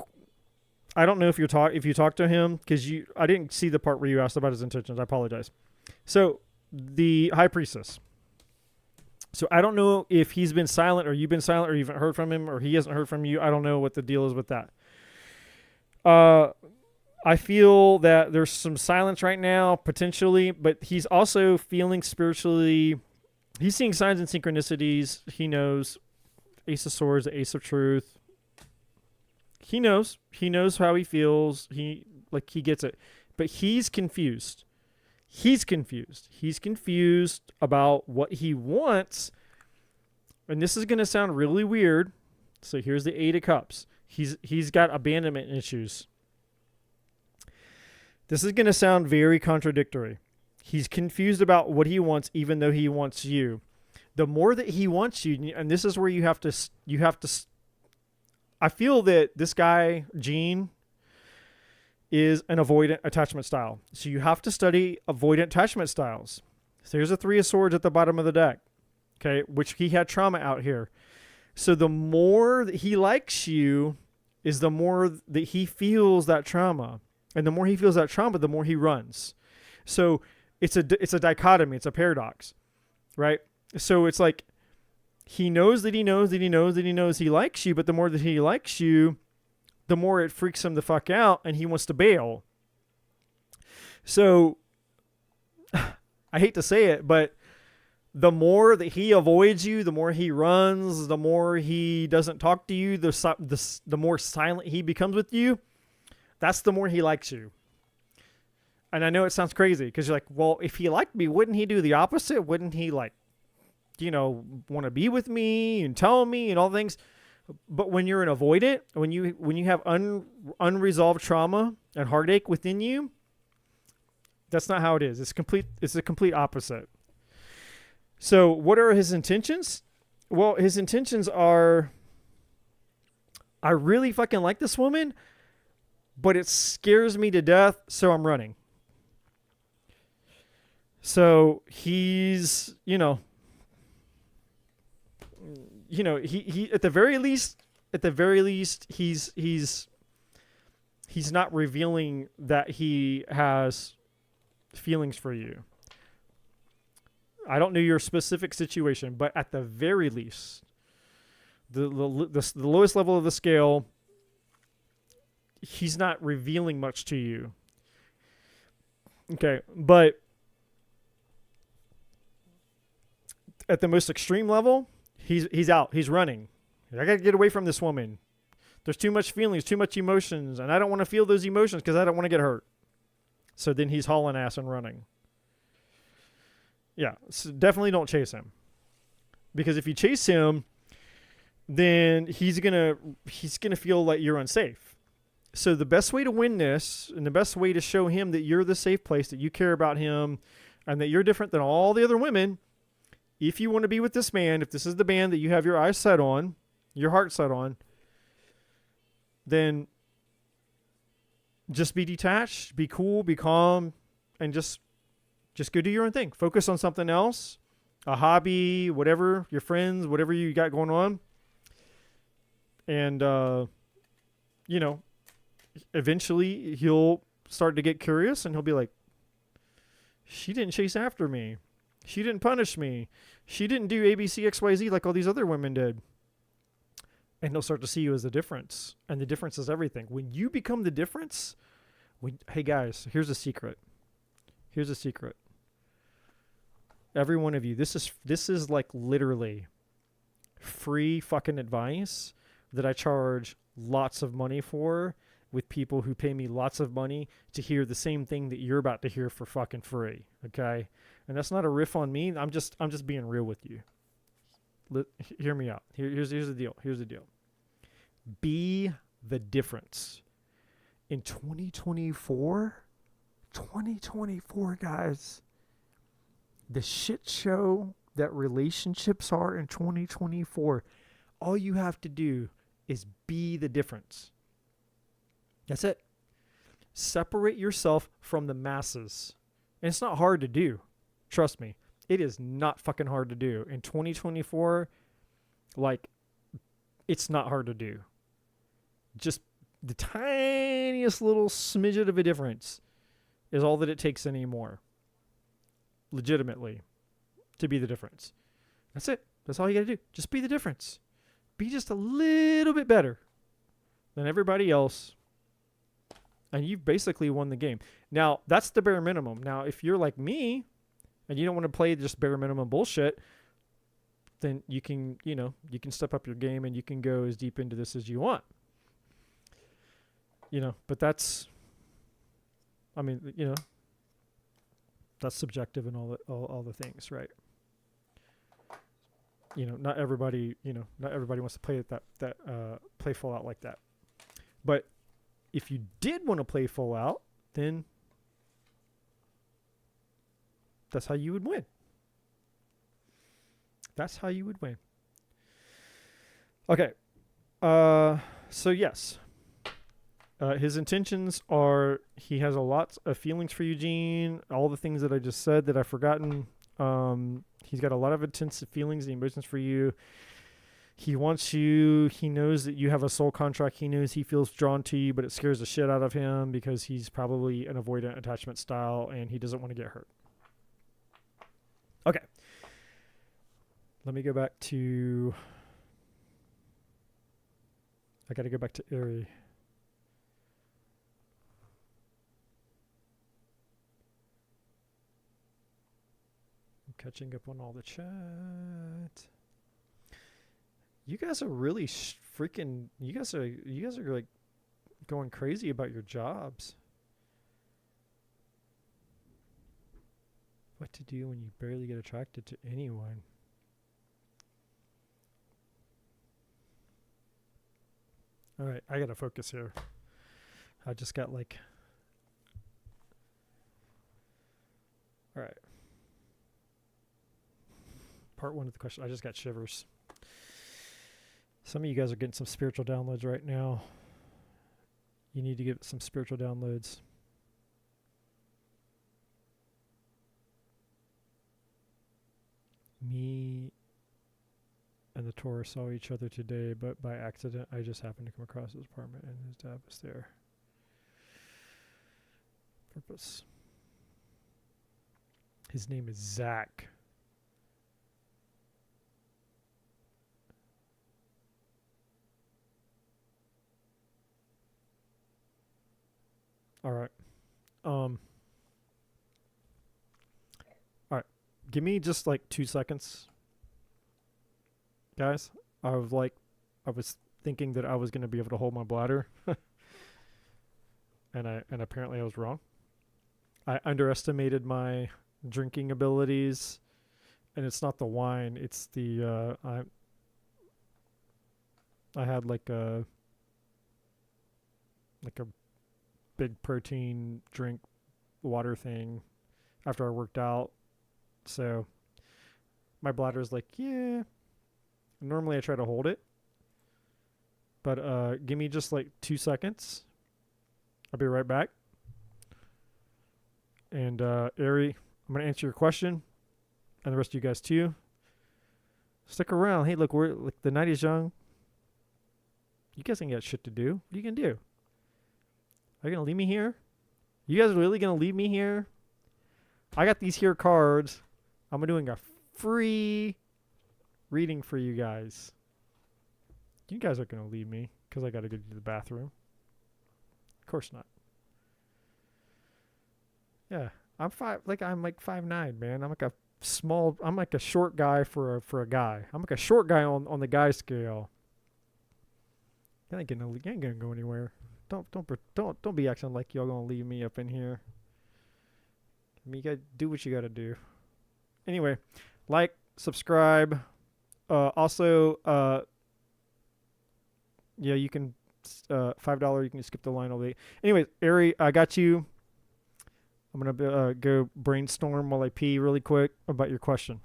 I don't know if you talk to him, because I didn't see the part where you asked about his intentions. I apologize. So the High Priestess. So I don't know if he's been silent or you've been silent or you haven't heard from him or he hasn't heard from you. I don't know what the deal is with that. I feel that there's some silence right now, potentially, but he's also feeling spiritually. He's seeing signs and synchronicities. He knows Ace of Swords, the Ace of Truth. He knows how he feels. He gets it, but he's confused. He's confused about what he wants. And this is going to sound really weird. So here's the Eight of Cups. He's got abandonment issues. This is going to sound very contradictory. He's confused about what he wants, even though he wants you. The more that he wants you, and this is where you have to, I feel that this guy, Gene, is an avoidant attachment style. So you have to study avoidant attachment styles. So here's a Three of Swords at the bottom of the deck, okay, which he had trauma out here. So the more that he likes you is the more that he feels that trauma. And the more he feels that trauma, the more he runs. So it's a dichotomy. It's a paradox, right? So it's like he knows that he knows that he knows that he knows he likes you, but the more that he likes you, the more it freaks him the fuck out and he wants to bail. So I hate to say it, but the more that he avoids you, the more he runs, the more he doesn't talk to you, the more silent he becomes with you, that's the more he likes you. And I know it sounds crazy because you're like, well, if he liked me, wouldn't he do the opposite? Wouldn't he want to be with me and tell me and all things? But when you're an avoidant, when you have unresolved trauma and heartache within you, that's not how it is. It's a complete opposite. So what are his intentions? Well, his intentions are, I really fucking like this woman, but it scares me to death, so I'm running. So he's, he at the very least, he's not revealing that he has feelings for you. I don't know your specific situation, but at the very least, the lowest level of the scale, he's not revealing much to you. Okay, but at the most extreme level, he's out. He's running. I got to get away from this woman. There's too much feelings, too much emotions, and I don't want to feel those emotions because I don't want to get hurt. So then he's hauling ass and running. Yeah, so definitely don't chase him. Because if you chase him, then he's gonna feel like you're unsafe. So the best way to win this, and the best way to show him that you're the safe place, that you care about him, and that you're different than all the other women, if you want to be with this man, if this is the man that you have your eyes set on, your heart set on, then just be detached, be cool, be calm, and just go do your own thing. Focus on something else, a hobby, whatever, your friends, whatever you got going on. And, eventually he'll start to get curious and he'll be like, she didn't chase after me. She didn't punish me. She didn't do A, B, C, X, Y, Z like all these other women did. And he'll start to see you as the difference. And the difference is everything. When you become the difference, hey guys, here's a secret. Here's a secret. Every one of you, this is like literally free fucking advice that I charge lots of money for, with people who pay me lots of money to hear the same thing that you're about to hear for fucking free. Okay? And that's not a riff on me. I'm just being real with you. Hear me out. Here's the deal. Here's the deal. Be the difference. In 2024, guys, the shit show that relationships are in 2024, all you have to do is be the difference. That's it. Separate yourself from the masses. And it's not hard to do. Trust me. It is not fucking hard to do. In 2024, it's not hard to do. Just the tiniest little smidget of a difference is all that it takes anymore. Legitimately. To be the difference. That's it. That's all you gotta do. Just be the difference. Be just a little bit better than everybody else. And you've basically won the game. Now, that's the bare minimum. Now, if you're like me, and you don't want to play just bare minimum bullshit, then you can step up your game and you can go as deep into this as you want. But that's subjective and all the things, right? Not everybody wants to play play full out like that. But if you did want to play full out, then that's how you would win. That's how you would win. Okay. So yes. His intentions are, he has a lot of feelings for Eugene. All the things that I just said that I've forgotten. He's got a lot of intense feelings and emotions for you. He wants you. He knows that you have a soul contract. He knows he feels drawn to you, but it scares the shit out of him because he's probably an avoidant attachment style and he doesn't want to get hurt. Okay. Let me go back to... I got to go back to Erie. I'm catching up on all the chat. You guys are really you guys are like going crazy about your jobs. What to do when you barely get attracted to anyone? All right, I gotta focus here. I just got all right. Part one of the question, I just got shivers. Some of you guys are getting some spiritual downloads right now. You need to get some spiritual downloads. Me and the Taurus saw each other today, but by accident, I just happened to come across his apartment and his dad was there. Purpose. His name is Zach. All right. All right. Give me just like 2 seconds, guys. I was thinking that I was going to be able to hold my bladder, and apparently I was wrong. I underestimated my drinking abilities, and it's not the wine. It's the I had like a big protein drink water thing after I worked out. So my bladder's like, yeah. Normally I try to hold it. But give me just like 2 seconds. I'll be right back. And Ari, I'm going to answer your question. And the rest of you guys too. Stick around. Hey, look, the night is young. You guys ain't got shit to do. What are you going to do? Are you going to leave me here? You guys are really going to leave me here? I got these here cards. I'm doing a free reading for you guys. You guys aren't going to leave me because I got to go to the bathroom. Of course not. Yeah, I'm like 5'9", man. I'm like a short guy for a guy. I'm like a short guy on the guy scale. You ain't gonna go anywhere. Don't be acting like y'all gonna leave me up in here. I mean, you gotta do what you gotta do. Anyway, like, subscribe. Also, yeah, you can $5. You can skip the line all day. Anyway, Ari, I got you. I'm gonna go brainstorm while I pee really quick about your question.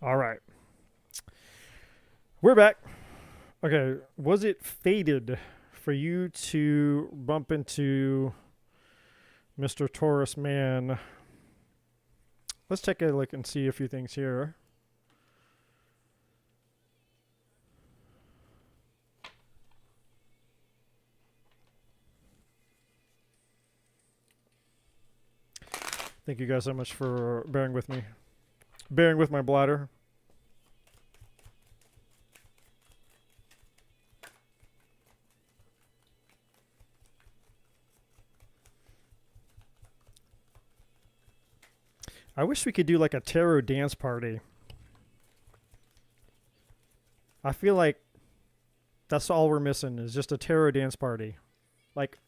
All right. We're back. Okay. Was it fated for you to bump into Mr. Taurus Man? Let's take a look and see a few things here. Thank you guys so much for bearing with me. Bearing with my bladder. I wish we could do like a tarot dance party. I feel like that's all we're missing is just a tarot dance party. Like,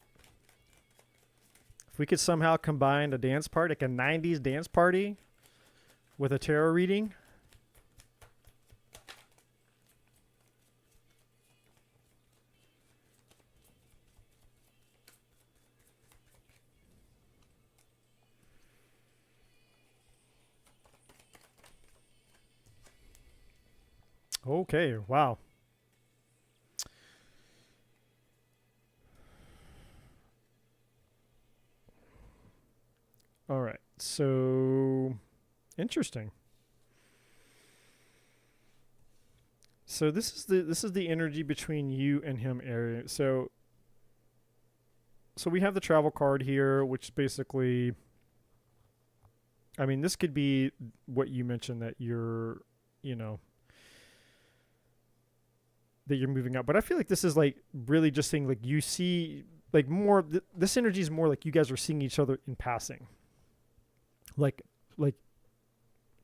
if we could somehow combine a dance party, like a 90s dance party, with a tarot reading. Okay, wow. All right. So interesting. So this is the energy between you and him, area. So we have the travel card here, which basically, I mean, this could be what you mentioned that you're, you know, that you're moving up. But I feel like this is like really just saying like you see like more. This energy is more like you guys are seeing each other in passing. Like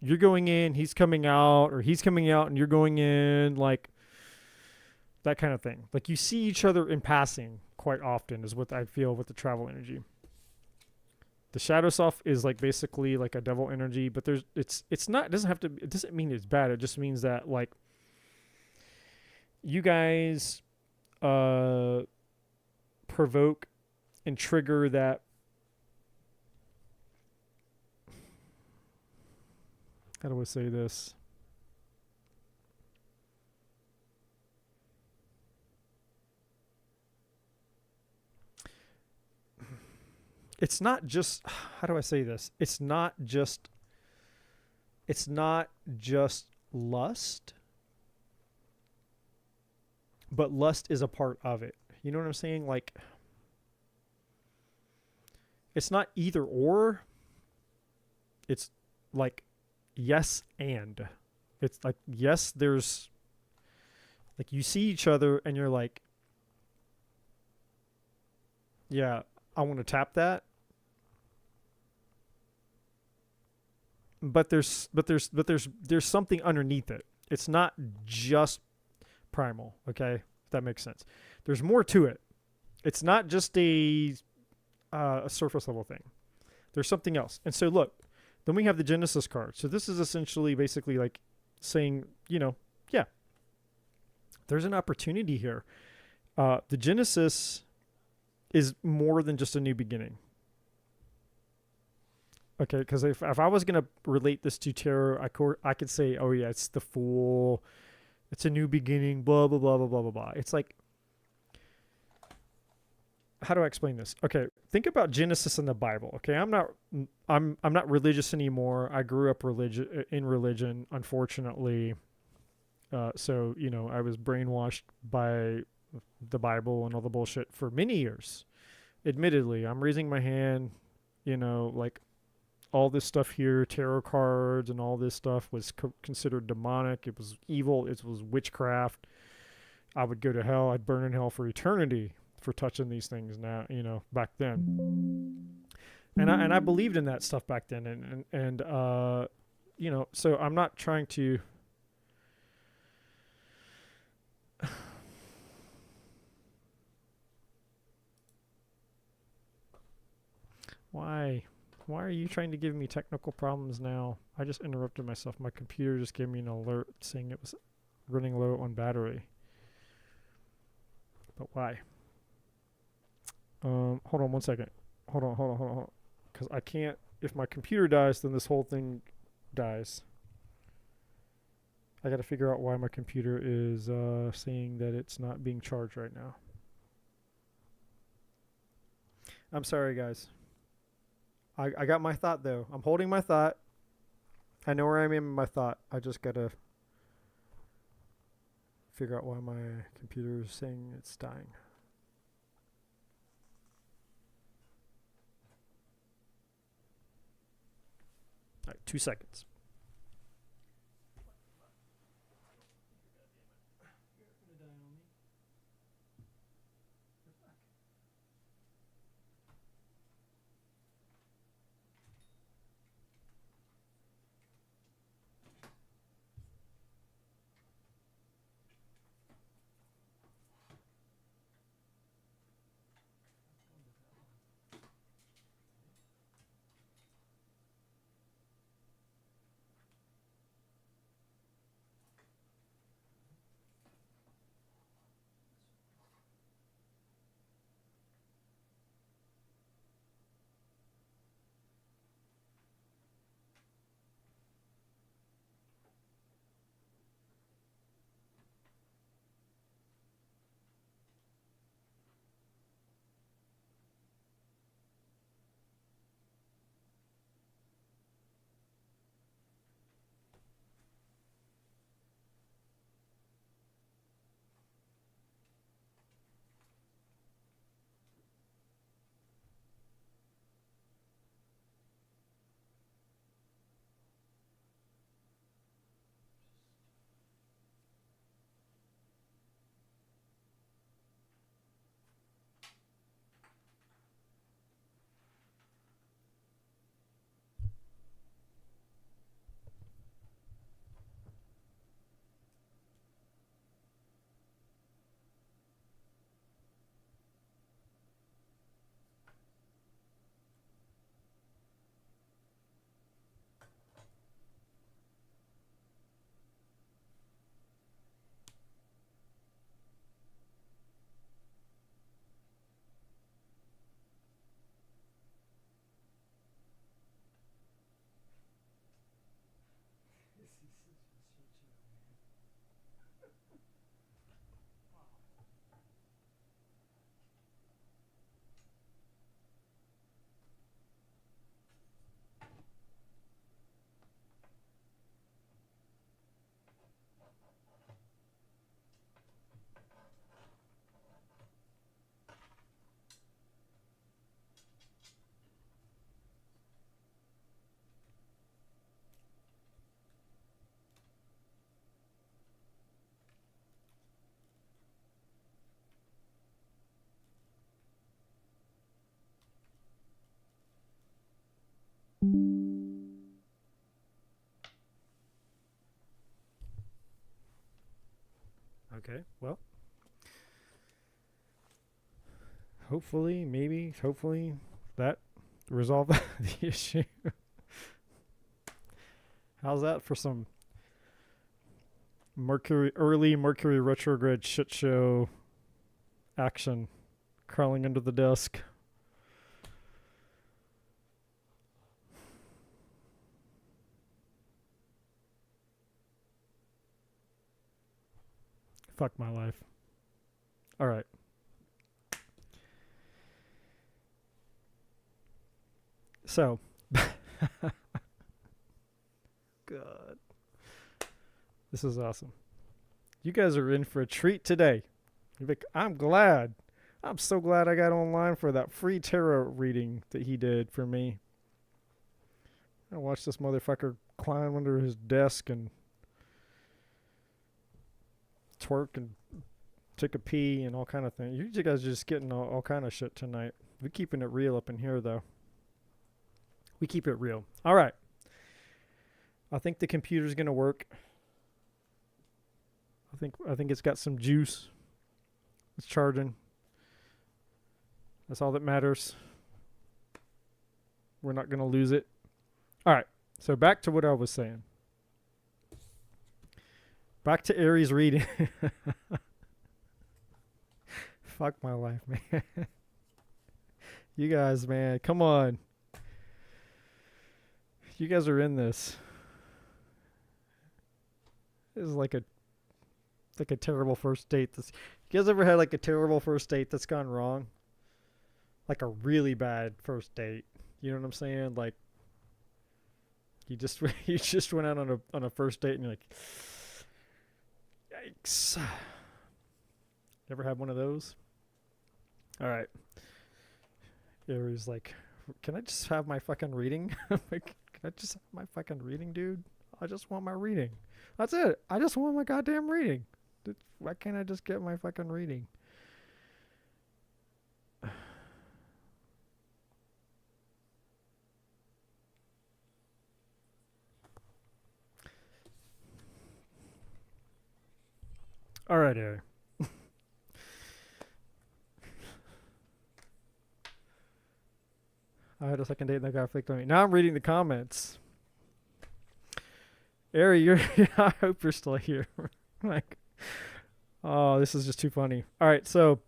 you're going in, he's coming out, or he's coming out and you're going in, like that kind of thing. Like you see each other in passing quite often is what I feel with the travel energy. The shadow self is like basically like a devil energy, but it's not, it doesn't have to, it doesn't mean it's bad. It just means that like you guys provoke and trigger that. How do I say this? It's not just, how do I say this? It's not just lust, but lust is a part of it. You know what I'm saying? Like it's not either or. It's like yes and. It's like yes, there's like you see each other and you're like, yeah, I want to tap that. But there's something underneath it. It's not just primal, okay? If that makes sense. There's more to it. It's not just a surface level thing. There's something else. And so look, then we have the Genesis card. So this is essentially basically like saying, you know, yeah, there's an opportunity here. The Genesis is more than just a new beginning. Okay, because if I was going to relate this to tarot, I could say, oh yeah, it's the Fool. It's a new beginning, blah, blah, blah, blah, blah, blah, blah. It's like, how do I explain this? Okay, think about Genesis in the Bible. Okay, I'm not religious anymore. I grew up in religion, unfortunately. So, you know, I was brainwashed by the Bible and all the bullshit for many years. Admittedly, I'm raising my hand, you know, like all this stuff here, tarot cards and all this stuff was considered demonic. It was evil. It was witchcraft. I would go to hell. I'd burn in hell for eternity for touching these things now, you know, back then. And I believed in that stuff back then. And you know, so I'm not trying to Why are you trying to give me technical problems now? I just interrupted myself. My computer just gave me an alert saying it was running low on battery. But why? Hold on one second. Hold on. Because I can't, if my computer dies, then this whole thing dies. I got to figure out why my computer is saying that it's not being charged right now. I'm sorry, guys. I got my thought, though. I'm holding my thought. I know where I am in my thought. I just got to figure out why my computer is saying it's dying. All right, 2 seconds. Okay, well, hopefully that resolve the issue. How's that for some early Mercury retrograde shit show action, crawling under the desk? Fuck my life. All right. So, God, this is awesome. You guys are in for a treat today. I'm glad. I'm so glad I got online for that free tarot reading that he did for me. I watched this motherfucker climb under his desk and twerk and take a pee and all kind of things. You guys are just getting all kind of shit tonight. We're keeping it real up in here, though. We keep it real. All right. I think the computer's gonna work. I think it's got some juice. It's charging. That's all that matters. We're not gonna lose it. All right. So back to what I was saying. Back to Aries reading. Fuck my life, man. You guys, man, come on. You guys are in this. This is like a terrible first date. You guys ever had like a terrible first date that's gone wrong? Like a really bad first date. You know what I'm saying? Like you just went out on a first date and you're like, yikes. Ever had one of those? All right. Aries like, can I just have my fucking reading? Like, can I just have my fucking reading, dude? I just want my reading. That's it. I just want my goddamn reading. Why can't I just get my fucking reading? All right, Ari. I had a second date and that guy flicked on me. Now I'm reading the comments. Ari, I hope you're still here. Like, oh, this is just too funny. All right, so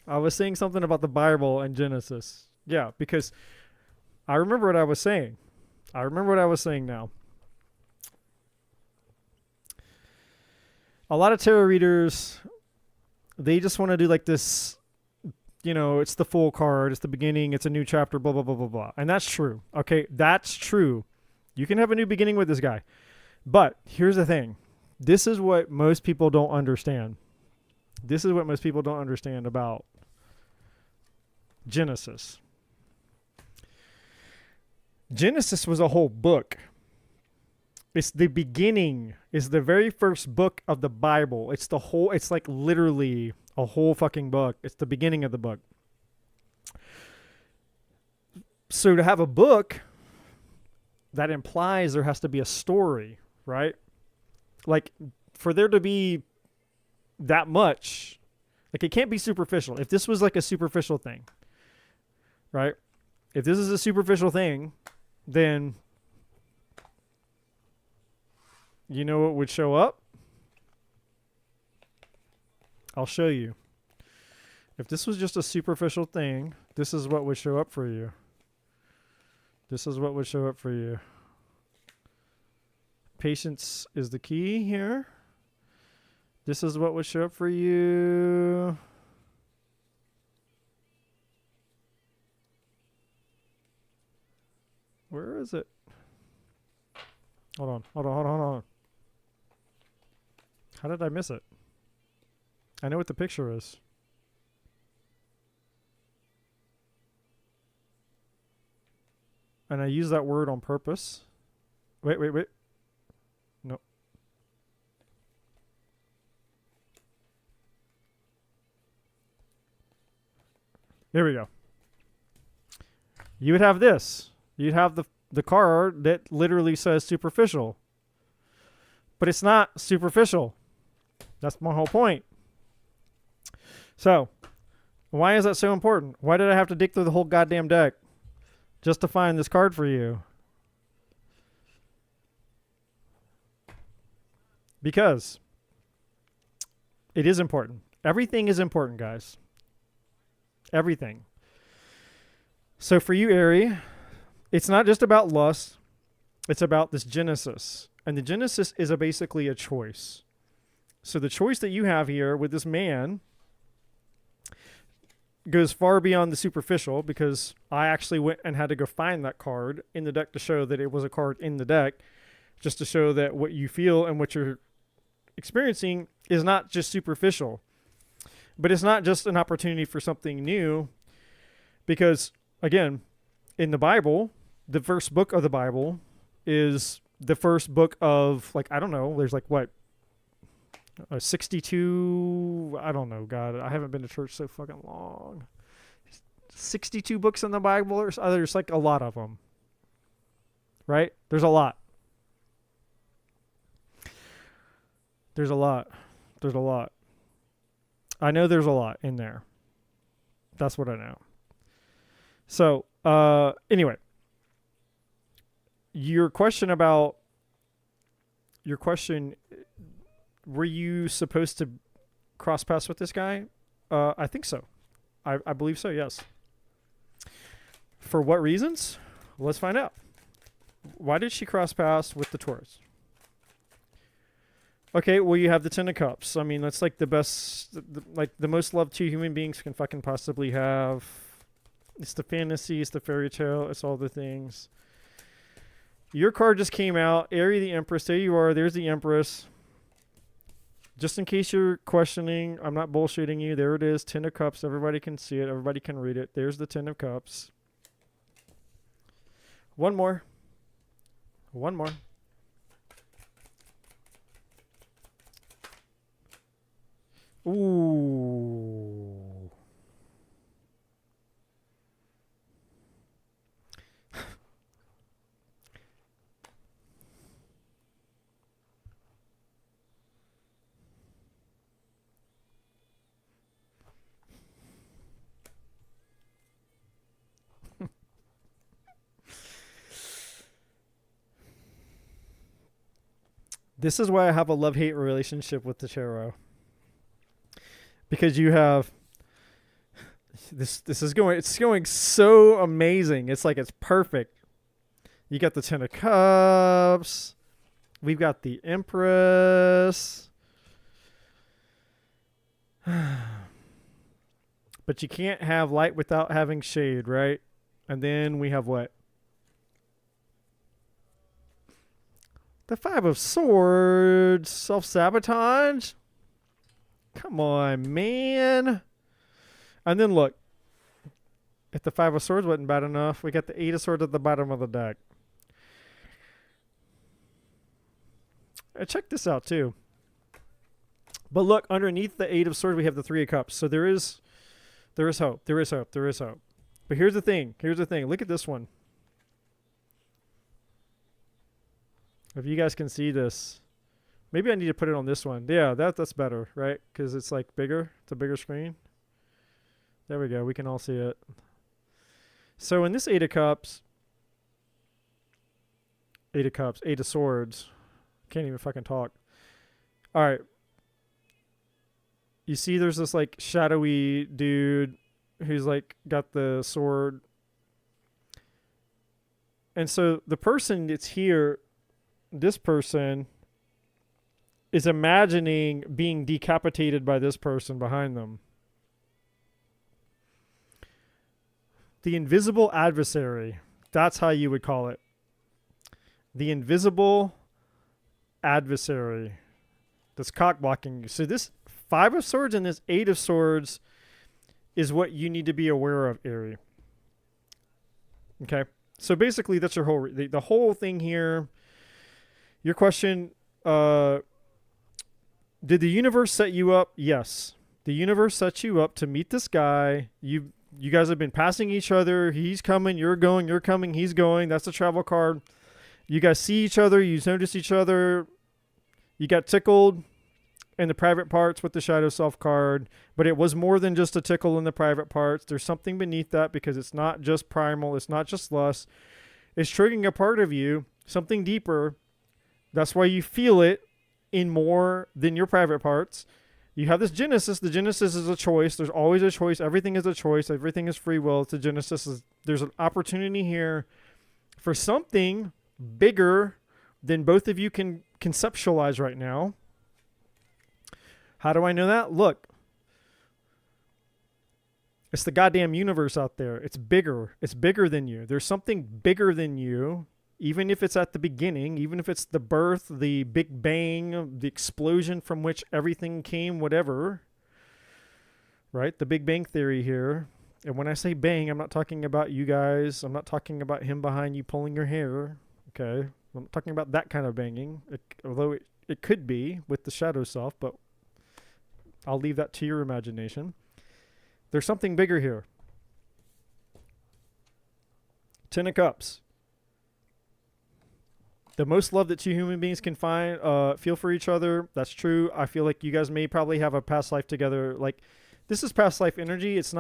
I was saying something about the Bible and Genesis. Yeah, because I remember what I was saying. I remember what I was saying now. A lot of tarot readers, they just want to do like this, you know, it's the full card, it's the beginning, it's a new chapter, blah, blah, blah, blah, blah. And that's true. Okay, that's true. You can have a new beginning with this guy. But here's the thing. This is what most people don't understand. This is what most people don't understand about Genesis. Genesis was a whole book. It's the beginning. It's the very first book of the Bible. It's like literally a whole fucking book. It's the beginning of the book. So to have a book, that implies there has to be a story, right? Like, for there to be that much, like, it can't be superficial. If this was like a superficial thing, right? If this is a superficial thing, then you know what would show up? I'll show you. If this was just a superficial thing, this is what would show up for you. This is what would show up for you. Patience is the key here. This is what would show up for you. Where is it? Hold on. How did I miss it? I know what the picture is. And I use that word on purpose. Wait. No. There we go. You would have this. You'd have the card that literally says superficial. But it's not superficial. That's my whole point. So, why is that so important? Why did I have to dig through the whole goddamn deck just to find this card for you? Because it is important. Everything is important, guys. Everything. So for you, Ari, it's not just about lust. It's about this Genesis. And the Genesis is basically a choice. So the choice that you have here with this man goes far beyond the superficial, because I actually went and had to go find that card in the deck to show that it was a card in the deck, just to show that what you feel and what you're experiencing is not just superficial. But it's not just an opportunity for something new, because, again, in the Bible, the first book of the Bible is the first book of, like, I don't know, there's like what, 62, I don't know, God, I haven't been to church so fucking long. 62 books in the Bible, or there's like a lot of them, right? There's a lot. There's a lot. There's a lot. I know there's a lot in there. That's what I know. So, anyway, your question, were you supposed to cross paths with this guy? I think so. I believe so, yes. For what reasons? Let's find out. Why did she cross paths with the Taurus? Okay, well, you have the Ten of Cups. I mean, that's like the best, like the most loved two human beings can fucking possibly have. It's the fantasy, it's the fairy tale, it's all the things. Your card just came out. Ari the Empress. There you are. There's the Empress. Just in case you're questioning, I'm not bullshitting you. There it is. Ten of Cups. Everybody can see it. Everybody can read it. There's the Ten of Cups. One more. One more. Ooh. This is why I have a love-hate relationship with the tarot. Because you have this is going, it's going so amazing. It's like it's perfect. You got the Ten of Cups. We've got the Empress. But you can't have light without having shade, right? And then we have what? The Five of Swords. Self-sabotage. Come on, man. And then look. If the Five of Swords wasn't bad enough, we got the Eight of Swords at the bottom of the deck. Check this out, too. But look, underneath the Eight of Swords, we have the Three of Cups. So there is hope. There is hope. There is hope. But here's the thing. Here's the thing. Look at this one. If you guys can see this. Maybe I need to put it on this one. Yeah, that's better, right? Because it's like bigger. It's a bigger screen. There we go. We can all see it. So in this Eight of Cups, Eight of Swords. Can't even fucking talk. All right. You see there's this like shadowy dude who's like got the sword. And so the person that's here, this person is imagining being decapitated by this person behind them. The invisible adversary. That's how you would call it. The invisible adversary that's cock blocking you. So this Five of Swords and this Eight of Swords is what you need to be aware of, Ari. Okay? So basically that's your whole the whole thing here. Your question, did the universe set you up? Yes. The universe set you up to meet this guy. You guys have been passing each other. He's coming, you're going, you're coming, he's going. That's the travel card. You guys see each other, you notice each other. You got tickled. in the private parts with the shadow self card, but it was more than just a tickle in the private parts. There's something beneath that because it's not just primal. It's not just lust. It's triggering a part of you, something deeper. That's why you feel it in more than your private parts. You have this Genesis. The Genesis is a choice. There's always a choice. Everything is a choice. Everything is free will. It's a Genesis. There's an opportunity here for something bigger than both of you can conceptualize right now. How do I know that? Look, it's the goddamn universe out there. It's bigger. It's bigger than you. There's something bigger than you, even if it's at the beginning, even if it's the birth, the Big Bang, the explosion from which everything came, whatever, right? The Big Bang Theory here. And when I say bang, I'm not talking about you guys. I'm not talking about him behind you pulling your hair, okay? I'm not talking about that kind of banging, although it could be with the shadow self, but I'll leave that to your imagination. There's something bigger here. 10 of Cups. The most love that two human beings can find, feel for each other. That's true. I feel like you guys may probably have a past life together. Like, this is past life energy. It's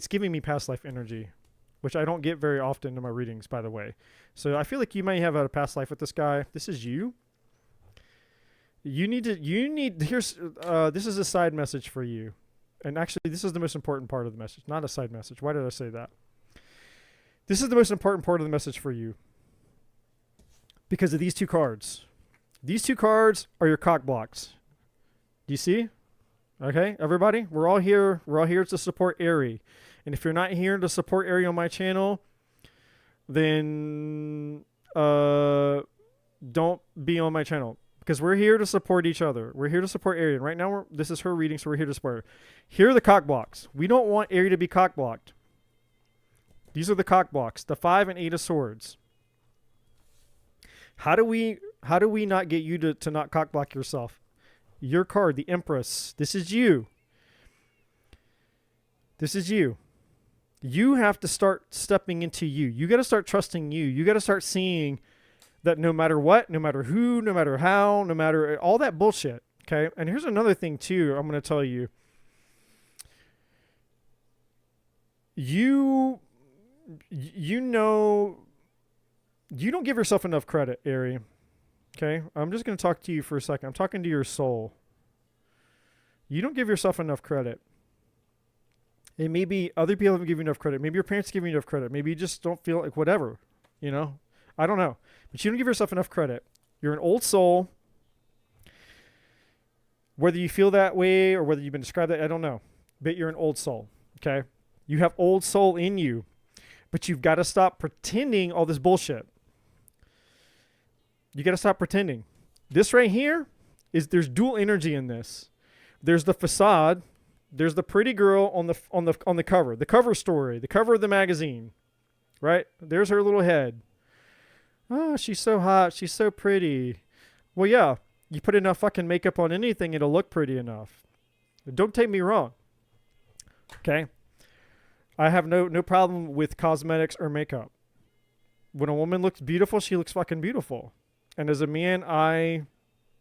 giving me past life energy, which I don't get very often in my readings, by the way. So I feel like you may have had a past life with this guy. This is you. This is a side message for you. And actually, this is the most important part of the message, not a side message. Why did I say that? This is the most important part of the message for you because of these two cards. These two cards are your cock blocks. Do you see? Okay, everybody, we're all here. We're all here to support Ari. And if you're not here to support Ari on my channel, then don't be on my channel. Because we're here to support each other. We're here to support Ari. And right now, this is her reading, so we're here to support her. Here are the cock blocks. We don't want Ari to be cock blocked. These are the cock blocks. The 5 and 8 of Swords. How do we not get you to not cock block yourself? Your card, the Empress. This is you. This is you. You have to start stepping into you. You got to start trusting you. You got to start seeing that no matter what, no matter who, no matter how, no matter all that bullshit, okay? And here's another thing, too, I'm going to tell you. You know, you don't give yourself enough credit, Ari, okay? I'm just going to talk to you for a second. I'm talking to your soul. You don't give yourself enough credit. And maybe other people haven't given you enough credit. Maybe your parents give you enough credit. Maybe you just don't feel like whatever, you know? I don't know. But you don't give yourself enough credit. You're an old soul. Whether you feel that way or whether you've been described that, I don't know. But you're an old soul, okay? You have old soul in you. But you've got to stop pretending all this bullshit. You got to stop pretending. This right here there's dual energy in this. There's the facade. There's the pretty girl on the cover. The cover story. The cover of the magazine. Right? There's her little head. Oh, she's so hot. She's so pretty. Well, yeah. You put enough fucking makeup on anything, it'll look pretty enough. Don't take me wrong. Okay? I have no problem with cosmetics or makeup. When a woman looks beautiful, she looks fucking beautiful. And as a man, I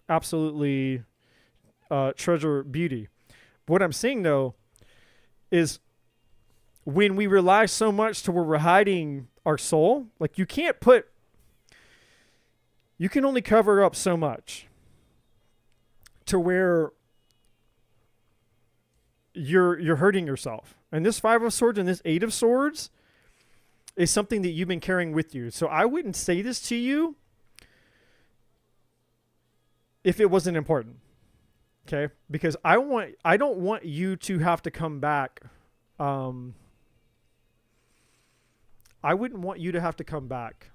absolutely treasure beauty. What I'm saying, though, is when we rely so much to where we're hiding our soul, like you can only cover up so much to where you're hurting yourself. And this 5 of Swords and this 8 of Swords is something that you've been carrying with you. So I wouldn't say this to you if it wasn't important. Okay? Because I don't want you to have to come back. I wouldn't want you to have to come back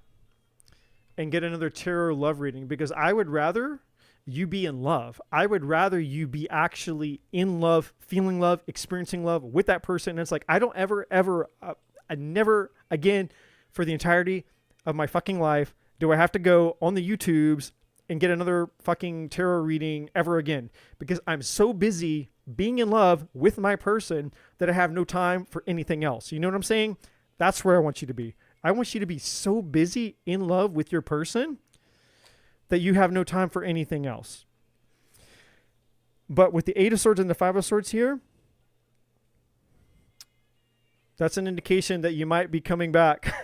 and get another tarot love reading, because I would rather you be in love. I would rather you be actually in love, feeling love, experiencing love with that person. And it's like, I don't I never again for the entirety of my fucking life do I have to go on the YouTubes and get another fucking tarot reading ever again, because I'm so busy being in love with my person that I have no time for anything else. You know what I'm saying? That's where I want you to be. I want you to be so busy in love with your person that you have no time for anything else. But with the Eight of Swords and the Five of Swords here, that's an indication that you might be coming back.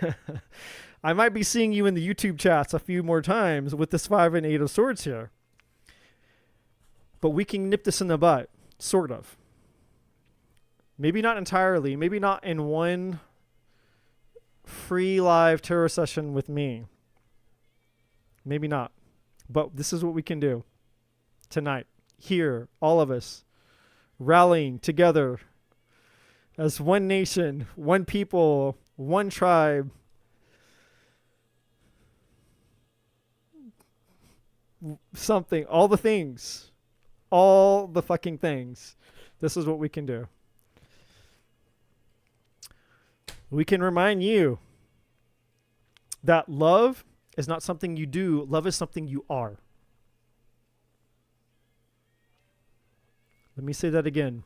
I might be seeing you in the YouTube chats a few more times with this 5 and 8 of Swords here. But we can nip this in the butt, sort of. Maybe not entirely. Maybe not in one free live tarot session with me. Maybe not. But this is what we can do tonight. Here, all of us, rallying together as one nation, one people, one tribe. Something, all the things. All the fucking things. This is what we can do. We can remind you that love is not something you do. Love is something you are. Let me say that again.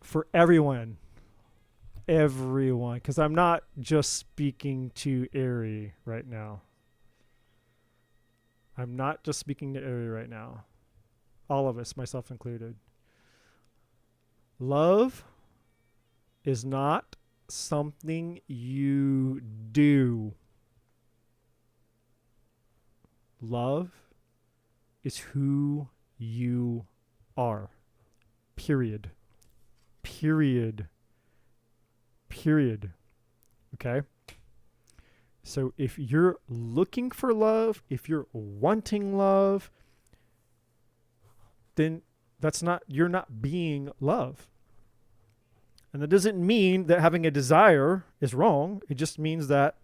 For everyone. Everyone. Because I'm not just speaking to Ari right now. I'm not just speaking to Ari right now. All of us, myself included. Love is not something you do. Love is who you are. Period. Period. Period. Okay? So if you're looking for love, if you're wanting love, then you're not being love. And that doesn't mean that having a desire is wrong. It just means that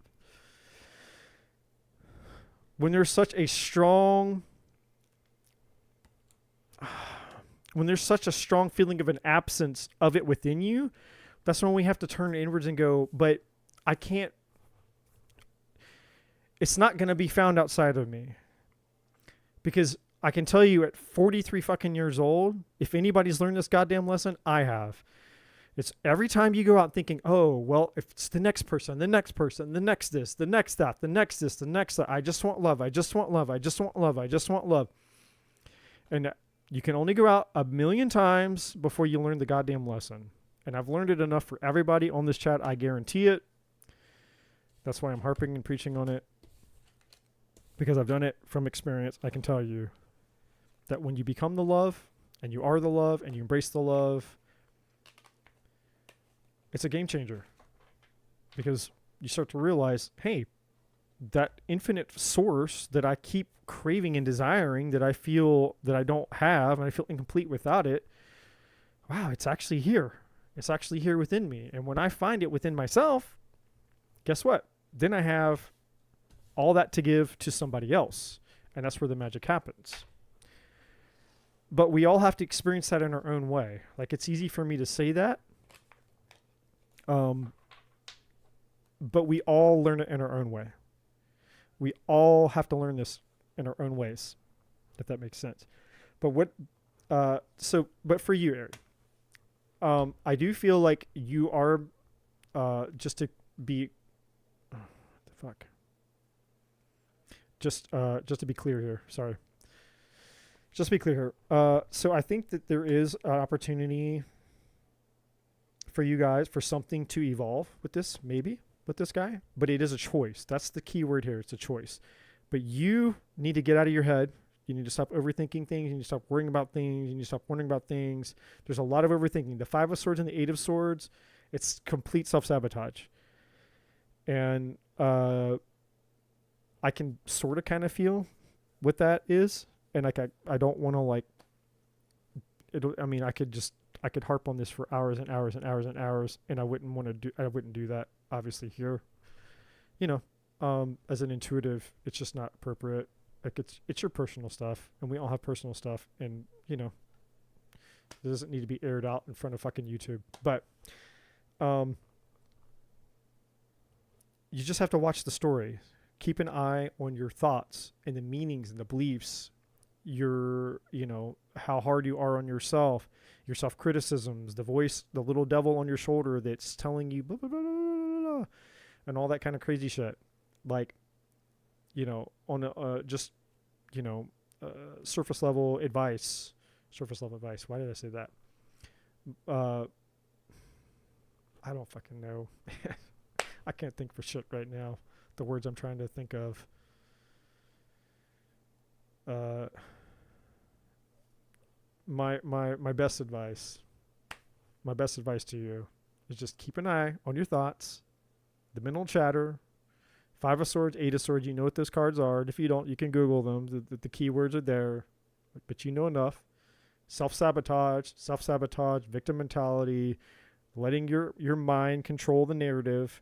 when there's such a strong feeling of an absence of it within you, that's when we have to turn inwards and go, but I can't, it's not going to be found outside of me. Because I can tell you at 43 fucking years old, if anybody's learned this goddamn lesson, I have. It's every time you go out thinking, oh, well, if it's the next person, the next person, the next this, the next that, the next this, the next that, I just want love, I just want love, I just want love, I just want love. And you can only go out 1,000,000 times before you learn the goddamn lesson. And I've learned it enough for everybody on this chat, I guarantee it. That's why I'm harping and preaching on it. Because I've done it from experience. I can tell you that when you become the love, and you are the love, and you embrace the love, it's a game changer. Because you start to realize, hey, that infinite source that I keep craving and desiring, that I feel that I don't have, and I feel incomplete without it, wow, it's actually here. It's actually here within me. And when I find it within myself, guess what? Then I have all that to give to somebody else. And that's where the magic happens. But we all have to experience that in our own way. Like, it's easy for me to say that. But we all learn it in our own way. We all have to learn this in our own ways, if that makes sense. But but for you, Ari, I do feel like you are, just to be, just to be clear here. Sorry. Just to be clear here. So I think that there is an opportunity for you guys for something to evolve with this, maybe with this guy, but it is a choice. That's the key word here. It's a choice. But you need to get out of your head. You need to stop overthinking things. You need to stop worrying about things. You need to stop wondering about things. There's a lot of overthinking. The 5 of Swords and the 8 of Swords, it's complete self-sabotage. And I can sort of kind of feel what that is. And like I don't want to like it. I mean, I could harp on this for hours and hours and hours and hours, and I wouldn't do that obviously here. You know, as an intuitive, it's just not appropriate. Like it's your personal stuff, and we all have personal stuff, and you know, it doesn't need to be aired out in front of fucking YouTube. But you just have to watch the story. Keep an eye on your thoughts and the meanings and the beliefs, you know, how hard you are on yourself, your self-criticisms, the voice, the little devil on your shoulder that's telling you blah, blah, blah, blah, blah, and all that kind of crazy shit. Like, you know, on just, you know, surface level advice. Surface level advice. Why did I say that? I don't fucking know. I can't think for shit right now. The words I'm trying to think of. My best advice. My best advice to you is just keep an eye on your thoughts, the mental chatter. 5 of Swords, 8 of Swords. You know what those cards are. And if you don't, you can Google them. The keywords are there, but you know enough. Self-sabotage, victim mentality, letting your mind control the narrative,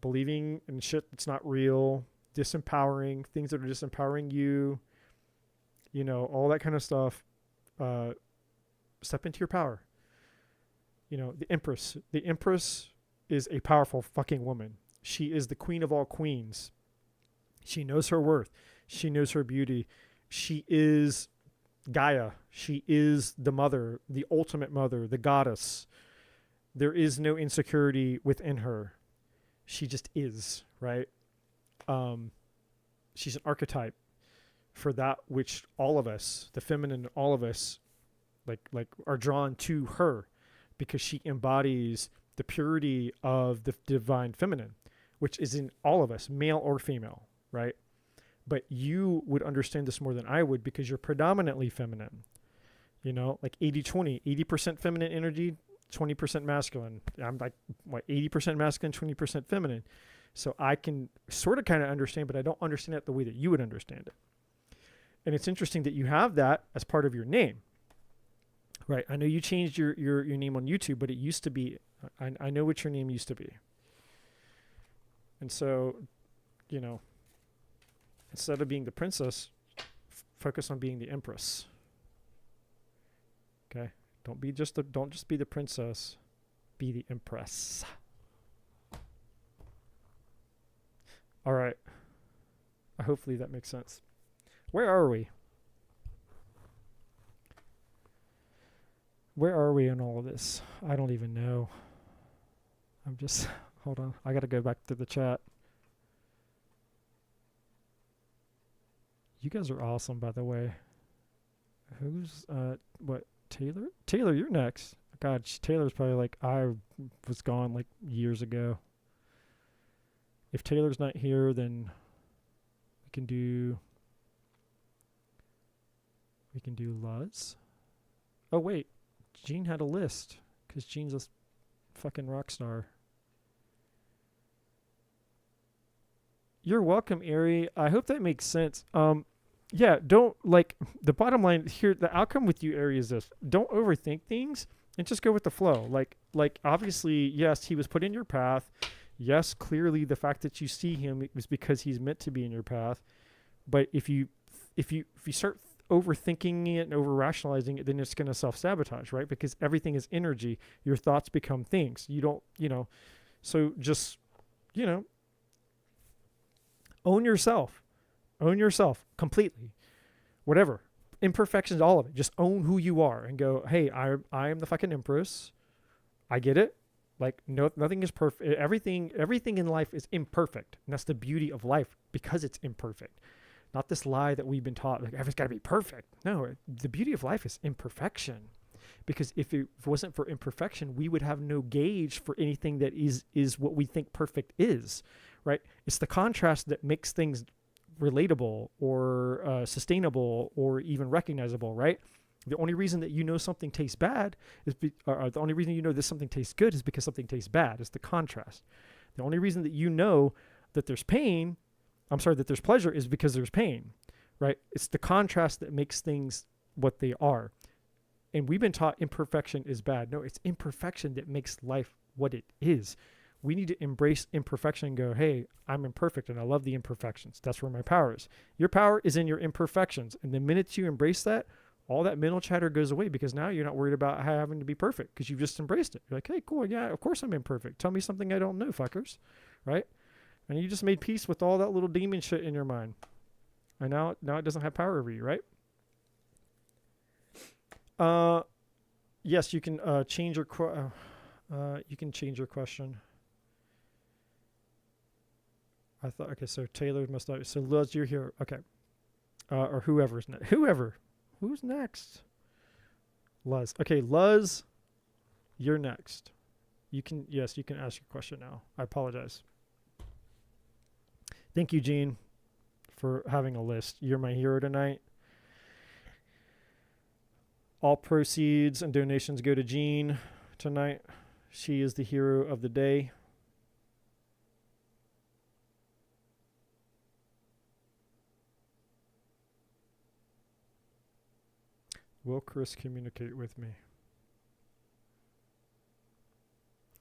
believing in shit that's not real, disempowering, things that are disempowering you, you know, all that kind of stuff. Step into your power. You know, the Empress. The Empress is a powerful fucking woman. She is the queen of all queens. She knows her worth. She knows her beauty. She is Gaia. She is the mother, the ultimate mother, the goddess. There is no insecurity within her. She just is, right? She's an archetype for that which all of us, the feminine, all of us, like are drawn to her, because she embodies the purity of the divine feminine, which is in all of us, male or female, right? But you would understand this more than I would because you're predominantly feminine. You know, like 80-20, 80% feminine energy, 20% masculine. I'm like, 80% masculine, 20% feminine. So I can sort of kind of understand, but I don't understand it the way that you would understand it. And it's interesting that you have that as part of your name, right? I know you changed your name on YouTube, but it used to be, I know what your name used to be. And so, you know, instead of being the princess, focus on being the empress. Okay? Don't just be the princess, be the empress. All right. Hopefully that makes sense. Where are we? Where are we in all of this? I don't even know. I'm just, hold on. I got to go back to the chat. You guys are awesome, by the way. Who's, what, Taylor? Taylor, you're next. God, Taylor's probably like, I was gone like years ago. If Taylor's not here, then we can do Luz. Oh, wait. Gene had a list because Gene's a fucking rock star. You're welcome, Ari. I hope that makes sense. Yeah, don't, like, the bottom line here, the outcome with you, Ari, is this. Don't overthink things and just go with the flow. Like obviously, yes, he was put in your path. Yes, clearly the fact that you see him was because he's meant to be in your path. But if you start overthinking it and over rationalizing it, then it's going to self-sabotage, right? Because everything is energy. Your thoughts become things. You don't, so just, own yourself completely, whatever imperfections, all of it. Just own who you are and go, hey, I am the fucking empress. I get it. Like, no, nothing is perfect. Everything in life is imperfect. And that's the beauty of life, because it's imperfect. Not this lie that we've been taught, like, everything's got to be perfect. No, the beauty of life is imperfection. Because if it wasn't for imperfection, we would have no gauge for anything that is what we think perfect is, right? It's the contrast that makes things relatable or sustainable or even recognizable, right? The only reason that you know something tastes bad is the only reason you know that something tastes good is because something tastes bad. It's the contrast. The only reason that you know that there's pain, that there's pleasure, is because there's pain, right? It's the contrast that makes things what they are. And we've been taught imperfection is bad. No, it's imperfection that makes life what it is. We need to embrace imperfection and go, hey, I'm imperfect and I love the imperfections. That's where my power is. Your power is in your imperfections. And the minute you embrace that, all that mental chatter goes away, because now you're not worried about having to be perfect because you've just embraced it. You're like, hey, cool. Yeah, of course I'm imperfect. Tell me something I don't know, fuckers. Right? And you just made peace with all that little demon shit in your mind. And now it doesn't have power over you, right? Yes, you can change your question. I thought, okay, so Taylor must not, so Luz, you're here. Okay. or whoever's next. Who's next? Luz. Okay, Luz, you're next. You can ask your question now. I apologize. Thank you, Gene, for having a list. You're my hero tonight. All proceeds and donations go to Jean tonight. She is the hero of the day. Will Chris communicate with me?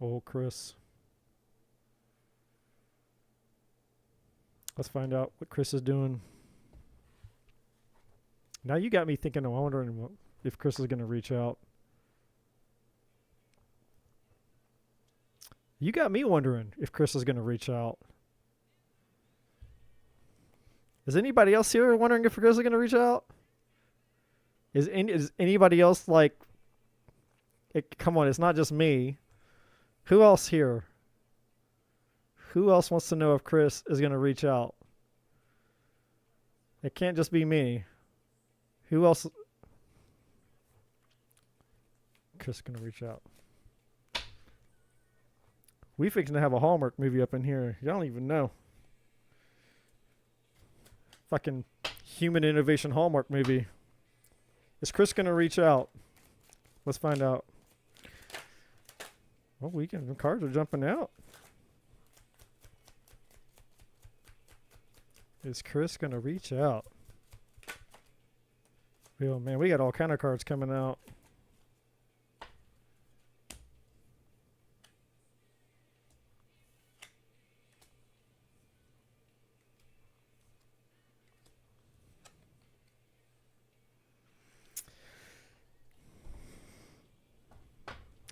Oh, Chris. Let's find out what Chris is doing. Now you got me thinking, I'm wondering if Chris is going to reach out. You got me wondering if Chris is going to reach out. Is anybody else here wondering if Chris is going to reach out? Is anybody else like, come on, it's not just me. Who else here? Who else wants to know if Chris is going to reach out? It can't just be me. Who else? Chris is going to reach out. We fixing to have a Hallmark movie up in here. Y'all don't even know. Fucking human innovation Hallmark movie. Is Chris going to reach out? Let's find out. Well, the cards are jumping out. Is Chris going to reach out? Oh, man, we got all kind of cards coming out.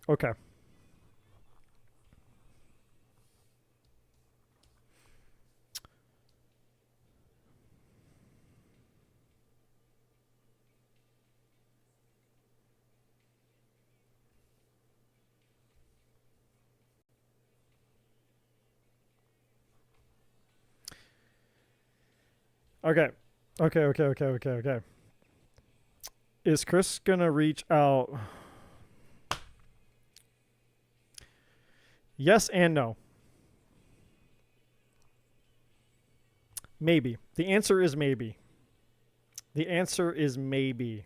Okay. Okay. Is Chris gonna reach out? Yes and no. Maybe. The answer is maybe. The answer is maybe.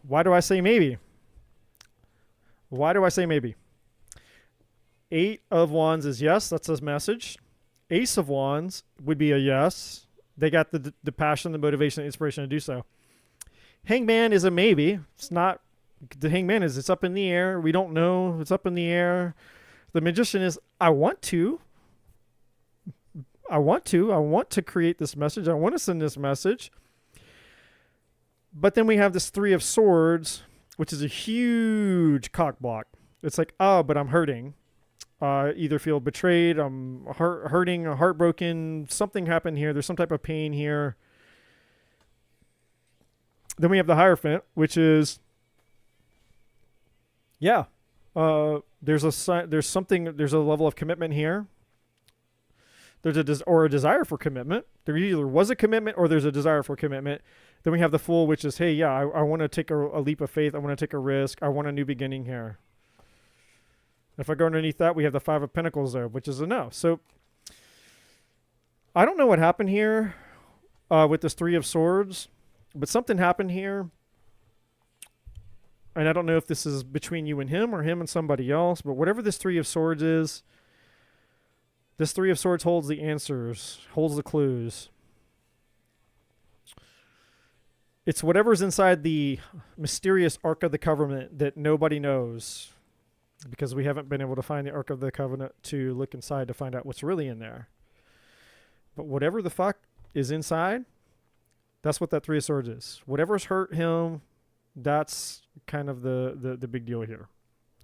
Why do I say maybe? Why do I say maybe? 8 of Wands is yes. That's his message. Ace of Wands would be a yes. They got the passion, the motivation, the inspiration to do so. Hangman is a maybe. It's not. The Hangman is it's up in the air. We don't know. It's up in the air. The Magician is I want to create this message. I want to send this message. But then we have this 3 of Swords, which is a huge cock block. It's like, oh, but I'm hurting. Either feel betrayed, I'm hurting, heartbroken, something happened here. There's some type of pain here. Then we have the Hierophant, which is, yeah, there's a level of commitment here. There's a desire for commitment. There either was a commitment or there's a desire for commitment. Then we have the Fool, which is, hey, yeah, I want to take a leap of faith. I want to take a risk. I want a new beginning here. If I go underneath that, we have the 5 of Pentacles there, which is a no. So I don't know what happened here with this 3 of Swords, but something happened here. And I don't know if this is between you and him or him and somebody else, but whatever this 3 of Swords is, this 3 of Swords holds the answers, holds the clues. It's whatever's inside the mysterious Ark of the Covenant that nobody knows, because we haven't been able to find the Ark of the Covenant to look inside to find out what's really in there. But whatever the fuck is inside, that's what that 3 of Swords is. Whatever's hurt him, that's kind of the big deal here,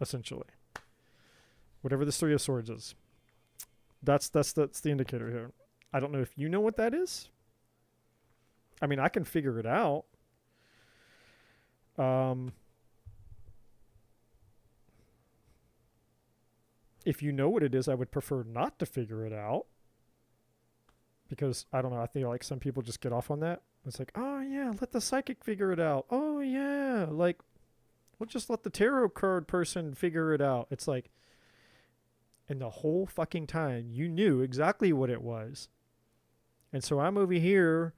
essentially. Whatever this 3 of Swords is. That's the indicator here. I don't know if you know what that is. I mean, I can figure it out. if you know what it is, I would prefer not to figure it out. Because, I don't know, I think like some people just get off on that. It's like, oh yeah, let the psychic figure it out. Oh yeah, like, we'll just let the tarot card person figure it out. It's like, and the whole fucking time, you knew exactly what it was. And so I'm over here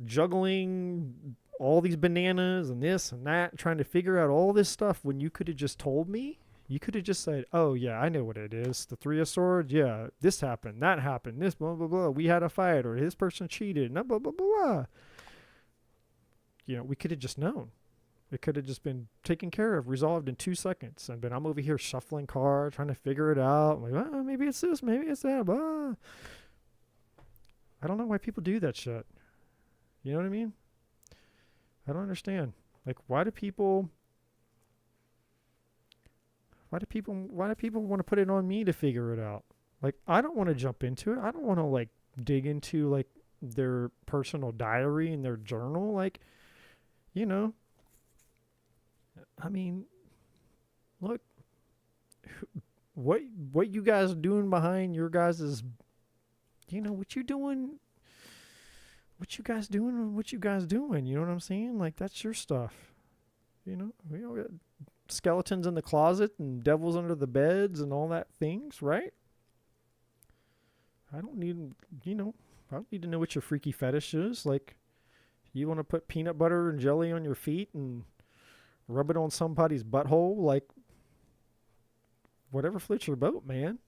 juggling all these bananas and this and that, trying to figure out all this stuff when you could have just told me. You could have just said, oh, yeah, I know what it is. The Three of Swords, yeah, this happened, that happened, this, blah, blah, blah. We had a fight, or this person cheated, blah, blah, blah, blah. You know, we could have just known. It could have just been taken care of, resolved in 2 seconds. And then I'm over here shuffling cards, trying to figure it out. I'm like, oh, maybe it's this, maybe it's that, blah. I don't know why people do that shit. You know what I mean? I don't understand. Like, why do people want to put it on me to figure it out? Like, I don't want to jump into it. I don't want to like dig into like their personal diary and their journal. Like, you know, I mean, look, what you guys are doing behind your guys' you know, what you doing, what you guys doing, you know what I'm saying? Like, that's your stuff. You know, we all got skeletons in the closet and devils under the beds and all that things, right? I don't need, you know, I don't need to know what your freaky fetish is. Like, you want to put peanut butter and jelly on your feet and rub it on somebody's butthole, like, whatever floats your boat, man.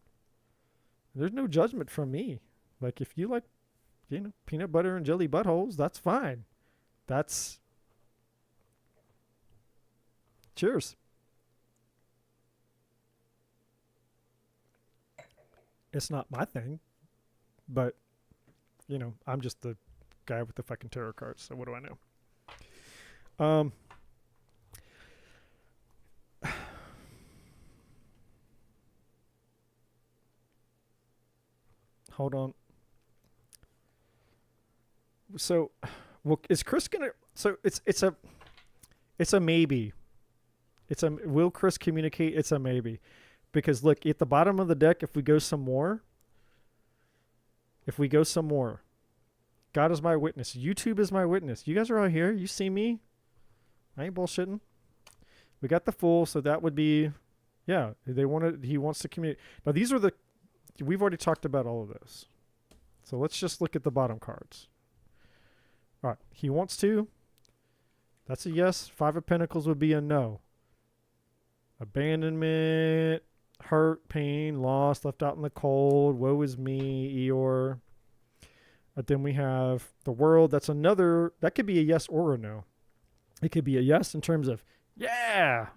There's no judgment from me. Like, if you like, you know, peanut butter and jelly buttholes, that's fine. That's... Cheers. It's not my thing, but, you know, I'm just the guy with the fucking tarot cards, so what do I know? Hold on. So, well, is Chris gonna? So it's a maybe. Will Chris communicate? It's a maybe, because look at the bottom of the deck. If we go some more, God is my witness. YouTube is my witness. You guys are out here. You see me. I ain't bullshitting. We got the Fool, so that would be, yeah. He wants to communicate. Now these are we've already talked about all of this. So let's just look at the bottom cards. All right, he wants to. That's a yes. Five of Pentacles would be a no. Abandonment, hurt, pain, loss, left out in the cold, woe is me, Eeyore. But then we have the World. That's another, that could be a yes or a no. It could be a yes in terms of, yeah,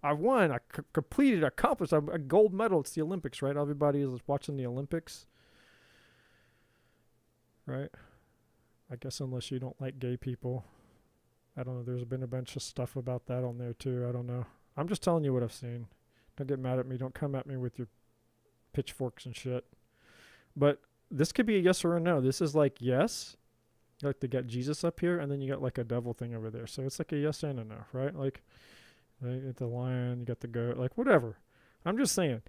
I won, I completed, accomplished, a gold medal. It's the Olympics, right? Everybody is watching the Olympics, right? I guess unless you don't like gay people. I don't know. There's been a bunch of stuff about that on there too. I don't know. I'm just telling you what I've seen. Don't get mad at me. Don't come at me with your pitchforks and shit. But this could be a yes or a no. This is like yes. Like they got Jesus up here, and then you got like a devil thing over there. So it's like a yes and a no, right? Like you got the lion, you got the goat, like whatever. I'm just saying.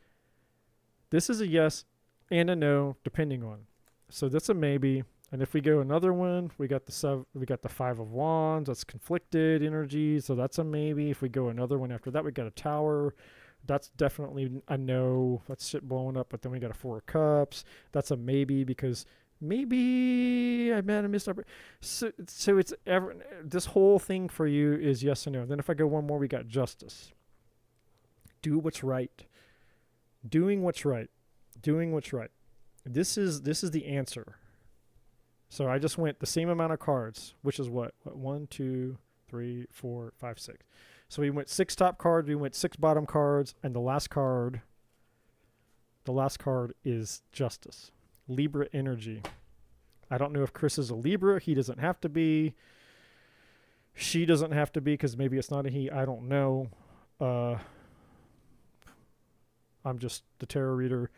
This is a yes and a no, depending on. So that's a maybe. And if we go another one, we got the Five of Wands. That's conflicted energy, so that's a maybe. If we go another one after that, we got a Tower. That's definitely a no. That's shit blowing up. But then we got a Four of Cups. That's a maybe, because maybe I might have missed up. So it's this whole thing for you is yes and no. Then if I go one more, we got Justice. Do what's right. Doing what's right. Doing what's right. This is the answer. So I just went the same amount of cards, which is what? 1, 2, 3, 4, 5, 6. So we went 6 top cards, we went 6 bottom cards, and the last card is Justice. Libra energy. I don't know if Chris is a Libra. He doesn't have to be. She doesn't have to be, because maybe it's not a he. I don't know. I'm just the tarot reader.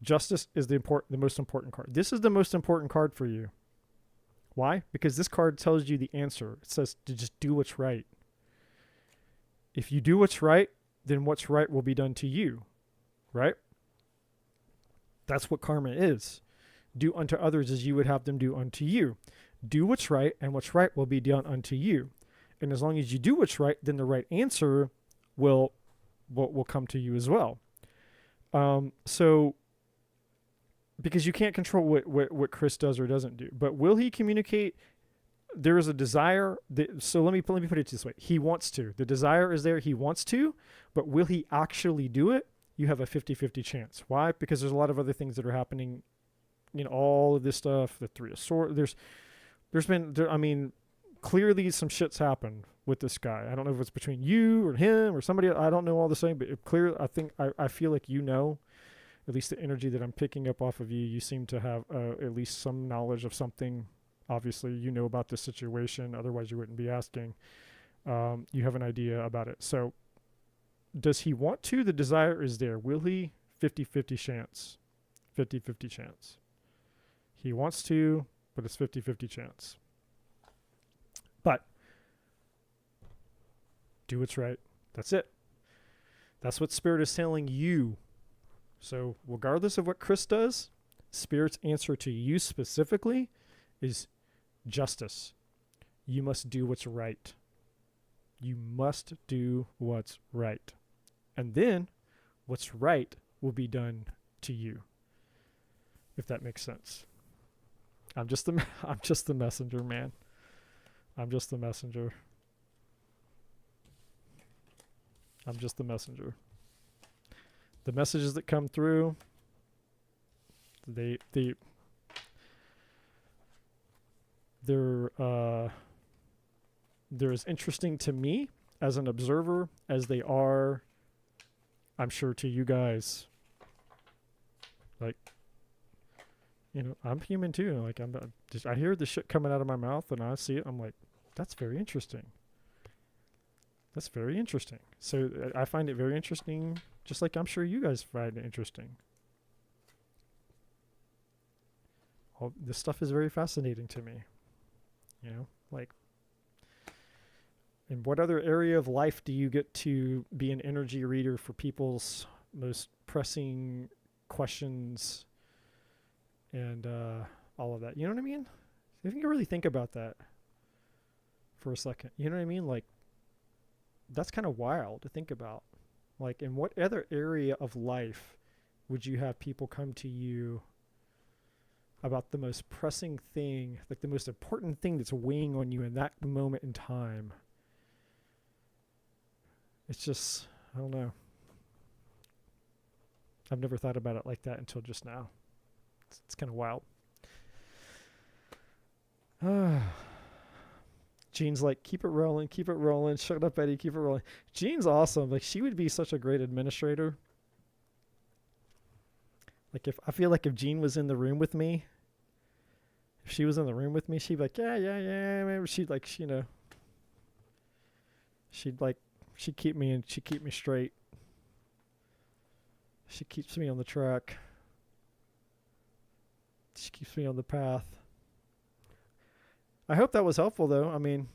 Justice is the most important card. This is the most important card for you. Why? Because this card tells you the answer. It says to just do what's right. If you do what's right, then what's right will be done to you. right? That's what karma is. Do unto others as you would have them do unto you. Do what's right, and what's right will be done unto you. And as long as you do what's right, then the right answer will come to you as well. So because you can't control what Chris does or doesn't do, but will he communicate? There is a desire. So let me put it this way: he wants to. The desire is there. He wants to, but will he actually do it? You have a 50-50 chance. Why? Because there's a lot of other things that are happening. All of this stuff. The Three of Swords. There's been. I mean, clearly some shit's happened with this guy. I don't know if it's between you or him or somebody. I don't know all the same, but I feel like at least the energy that I'm picking up off of you, you seem to have at least some knowledge of something. Obviously, you know about this situation. Otherwise, you wouldn't be asking. You have an idea about it. So, does he want to? The desire is there. Will he? 50-50 chance. 50-50 chance. He wants to, but it's 50-50 chance. But do what's right. That's it. That's what Spirit is telling you. So regardless of what Chris does, Spirit's answer to you specifically is justice. You must do what's right. You must do what's right. And then what's right will be done to you. If that makes sense. I'm just the messenger, man. I'm just the messenger. I'm just the messenger. The messages that come through, they're as interesting to me as an observer as they are, I'm sure, to you guys. Like, I'm human too. Like, I hear the shit coming out of my mouth and I see it. I'm like, that's very interesting. That's very interesting. So I find it very interesting, just like I'm sure you guys find it interesting. All this stuff is very fascinating to me. Like, in what other area of life do you get to be an energy reader for people's most pressing questions and all of that? You know what I mean? If you can really think about that for a second. You know what I mean? Like, that's kind of wild to think about. Like, in what other area of life would you have people come to you about the most pressing thing, like the most important thing that's weighing on you in that moment in time? It's just, I don't know. I've never thought about it like that until just now. It's kind of wild. Jean's like, keep it rolling. Shut up, Eddie, keep it rolling. Jean's awesome. Like, she would be such a great administrator. Like, I feel like if Jean was in the room with me, if she was in the room with me, she'd be like, yeah. Maybe she'd like, she'd keep me straight. She keeps me on the track. She keeps me on the path. I hope that was helpful, though. I mean,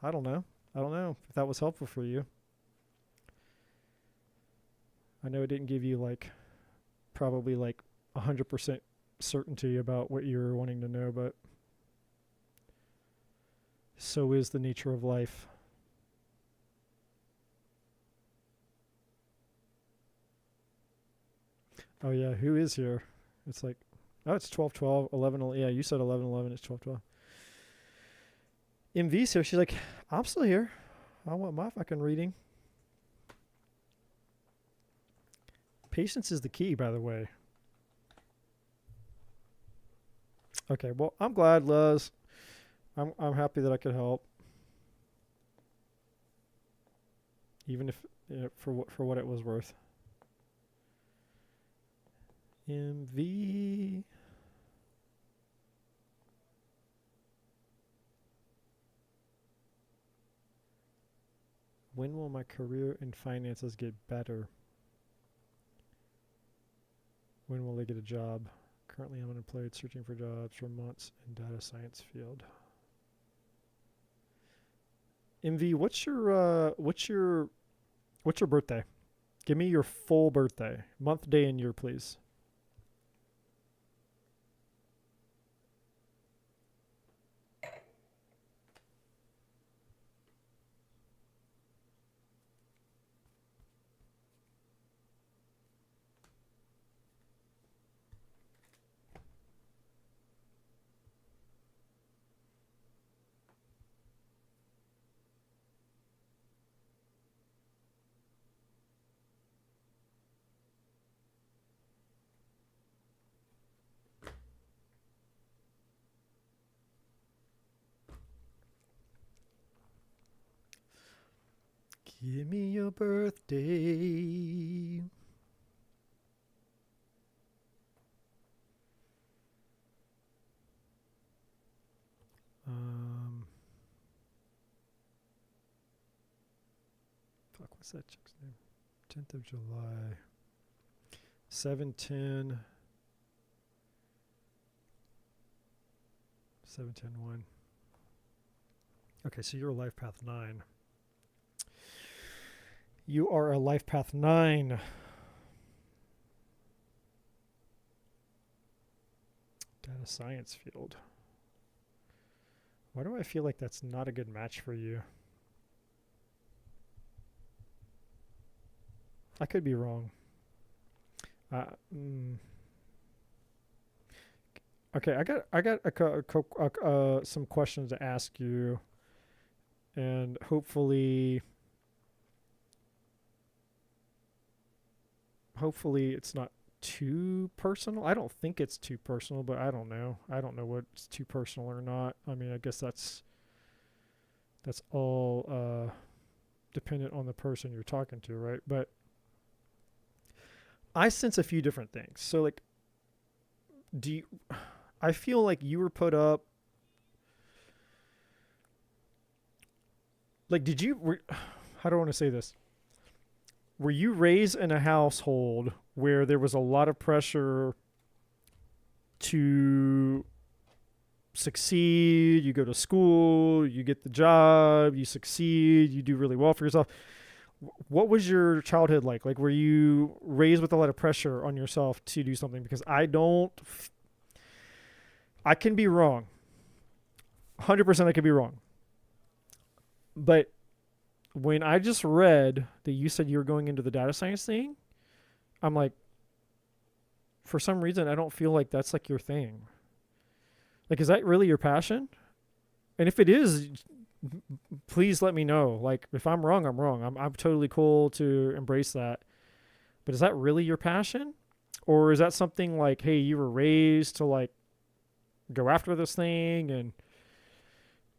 I don't know if that was helpful for you. I know it didn't give you probably 100% certainty about what you were wanting to know, but so is the nature of life. Oh yeah, who is here? It's like, oh, it's 12:12, 11. Yeah, you said 11:11. It's 12:12. MV's here. She's like, I'm still here. I want my fucking reading. Patience is the key, by the way. Okay, well, I'm glad, Luz. I'm happy that I could help. Even if for what it was worth. MV. When will my career and finances get better? When will I get a job? Currently, I'm unemployed, searching for jobs for months in data science field. MV, what's your birthday? Give me your full birthday, month, day, and year, please. Give me your birthday. Fuck, what's that chick's name? 10th of July. 710. 710-1. Okay, so you're a life path 9. You are a life path 9. Data science field. Why do I feel like that's not a good match for you? I could be wrong. Okay, I got some questions to ask you, and hopefully it's not too personal. I don't think it's too personal, but I don't know. I don't know what's too personal or not. I mean, I guess that's all dependent on the person you're talking to, right? But I sense a few different things. So, like, I feel like you were put up. Like, how do I want to say this? Were you raised in a household where there was a lot of pressure to succeed? You go to school, you get the job, you succeed, you do really well for yourself. What was your childhood like? Like, were you raised with a lot of pressure on yourself to do something? Because I can be wrong. 100% I could be wrong. But when I just read that you said you were going into the data science thing, I'm like, for some reason, I don't feel like that's like your thing. Like, is that really your passion? And if it is, please let me know. Like, if I'm wrong, I'm wrong. I'm totally cool to embrace that. But is that really your passion? Or is that something like, hey, you were raised to like go after this thing? And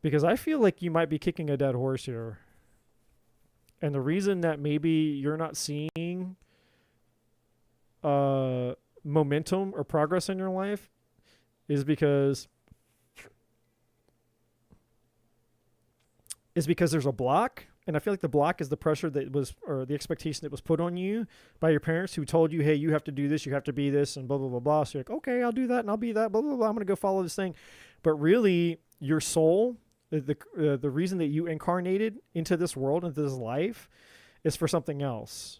because I feel like you might be kicking a dead horse here. And the reason that maybe you're not seeing momentum or progress in your life is because there's a block. And I feel like the block is the pressure that was, or the expectation that was put on you by your parents who told you, hey, you have to do this, you have to be this, and blah, blah, blah, blah. So you're like, okay, I'll do that and I'll be that, blah, blah, blah. I'm going to go follow this thing. But really, your soul, the reason that you incarnated into this world, into this life, is for something else.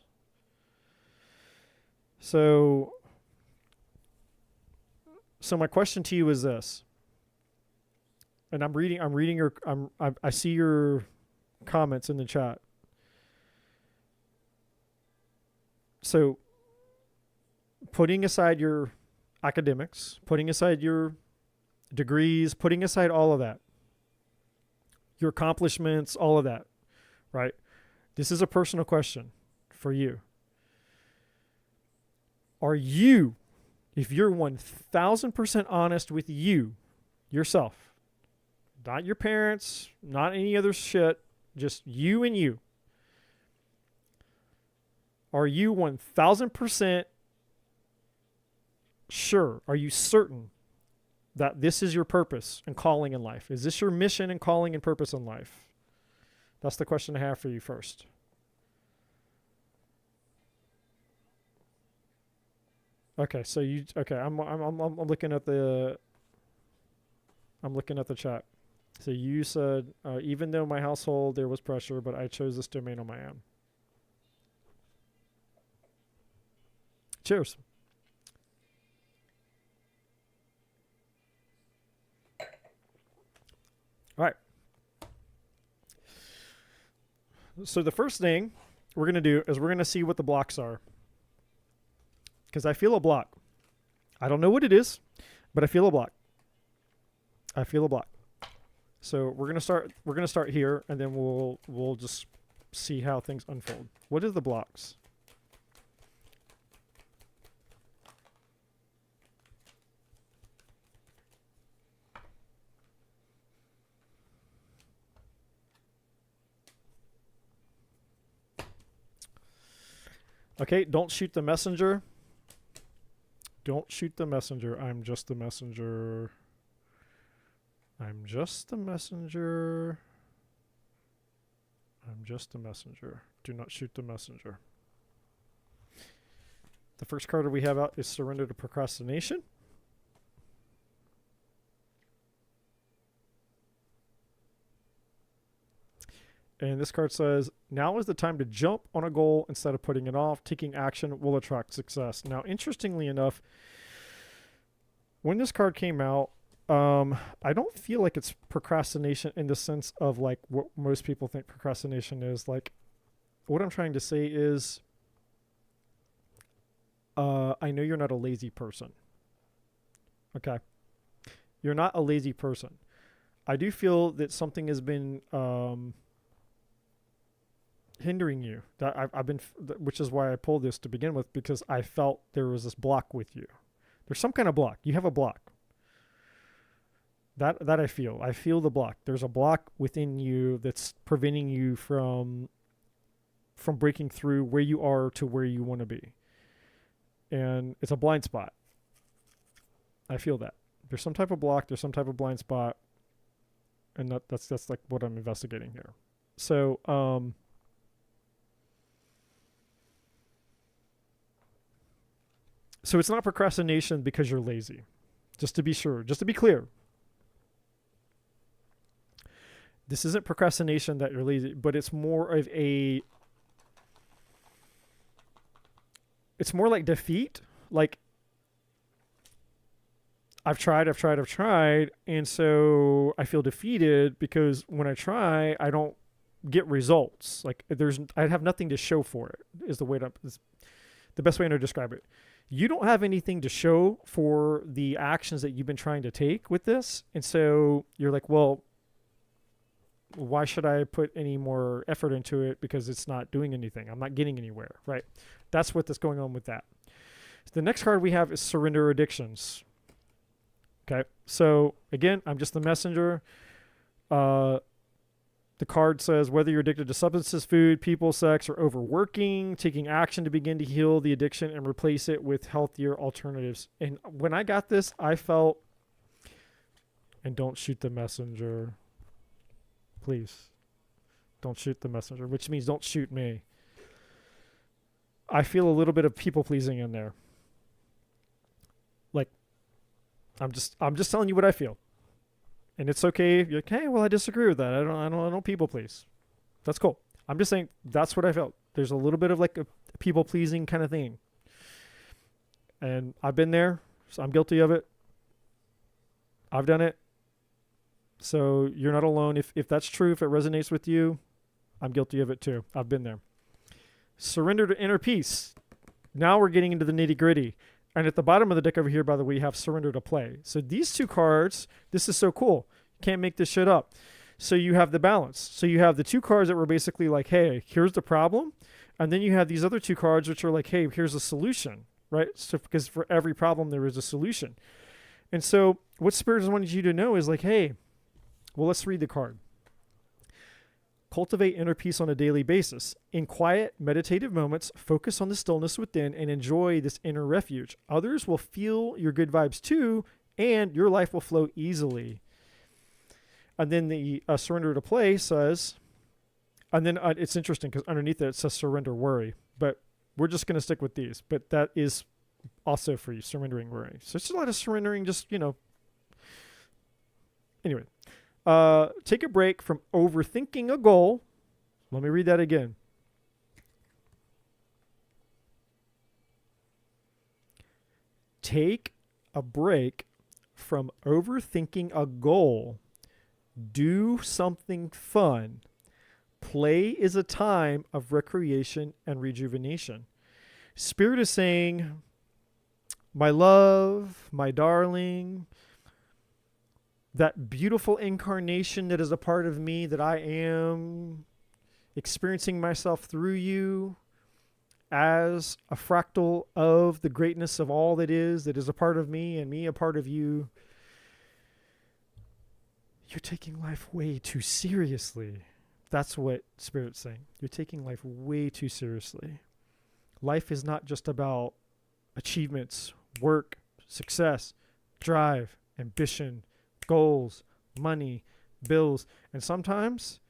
So my question to you is this, and I see your comments in the chat. So putting aside your academics, putting aside your degrees, putting aside all of that, your accomplishments, all of that, right? This is a personal question for you. Are you, if you're 1000% honest with yourself, not your parents, not any other shit, just you and you, are you 1000% sure? Are you certain that this is your purpose and calling in life? Is this your mission and calling and purpose in life? That's the question I have for you first. Okay, so I'm looking at the chat. So you said, even though my household there was pressure, but I chose this domain on my own. Cheers. All right. So the first thing we're going to do is we're going to see what the blocks are. Because I feel a block. I don't know what it is, but I feel a block. I feel a block. So we're going to start here, and then we'll just see how things unfold. What are the blocks? Okay, don't shoot the messenger. Don't shoot the messenger. I'm just the messenger. I'm just the messenger. I'm just the messenger. Do not shoot the messenger. The first card we have out is Surrender to Procrastination. And this card says, now is the time to jump on a goal instead of putting it off. Taking action will attract success. Now, interestingly enough, when this card came out, I don't feel like it's procrastination in the sense of like what most people think procrastination is. Like, what I'm trying to say is, I know you're not a lazy person. Okay. You're not a lazy person. I do feel that something has been, hindering you. That I've been, which is why I pulled this to begin with, because I felt there was this block with you. There's some kind of block. You have a block. That I feel the block. There's a block within you that's preventing you from breaking through where you are to where you want to be. And it's a blind spot. I feel that. There's some type of block, there's some type of blind spot, and that's like what I'm investigating here. So, so it's not procrastination because you're lazy. Just to be sure, just to be clear. This isn't procrastination that you're lazy, but it's more of a, it's more like defeat. Like, I've tried, and so I feel defeated because when I try, I don't get results. Like, I have nothing to show for it, is the best way to describe it. You don't have anything to show for the actions that you've been trying to take with this. And so you're like, well, why should I put any more effort into it? Because it's not doing anything. I'm not getting anywhere, right? That's what's going on with that. So the next card we have is Surrender Addictions. Okay. So again, I'm just the messenger. The card says, whether you're addicted to substances, food, people, sex, or overworking, taking action to begin to heal the addiction and replace it with healthier alternatives. And when I got this, I felt, and don't shoot the messenger. Please. Don't shoot the messenger, which means don't shoot me. I feel a little bit of people pleasing in there. Like, I'm just telling you what I feel. And it's okay if you're like, hey, well, I disagree with that. I don't people please. That's cool. I'm just saying that's what I felt. There's a little bit of like a people pleasing kind of thing. And I've been there, so I'm guilty of it. I've done it. So you're not alone. If that's true, if it resonates with you, I'm guilty of it too. I've been there. Surrender to inner peace. Now we're getting into the nitty gritty. And at the bottom of the deck over here, by the way, you have Surrender to Play. So these two cards, this is so cool. You can't make this shit up. So you have the balance. So you have the two cards that were basically like, hey, here's the problem. And then you have these other two cards which are like, hey, here's a solution, right? So because for every problem, there is a solution. And so what Spirit wanted you to know is like, hey, well, let's read the card. Cultivate inner peace on a daily basis. In quiet, meditative moments, focus on the stillness within and enjoy this inner refuge. Others will feel your good vibes too, and your life will flow easily. And then the Surrender to Play says, and then it's interesting because underneath it says Surrender Worry, but we're just going to stick with these. But that is also for you, surrendering worry. So it's a lot of surrendering, just, Anyway. Take a break from overthinking a goal. Let me read that again. Take a break from overthinking a goal. Do something fun. Play is a time of recreation and rejuvenation. Spirit is saying, my love, my darling, that beautiful incarnation that is a part of me, that I am experiencing myself through you as a fractal of the greatness of all that is a part of me and me a part of you. You're taking life way too seriously. That's what Spirit's saying. You're taking life way too seriously. Life is not just about achievements, work, success, drive, ambition, goals, money, bills, and sometimes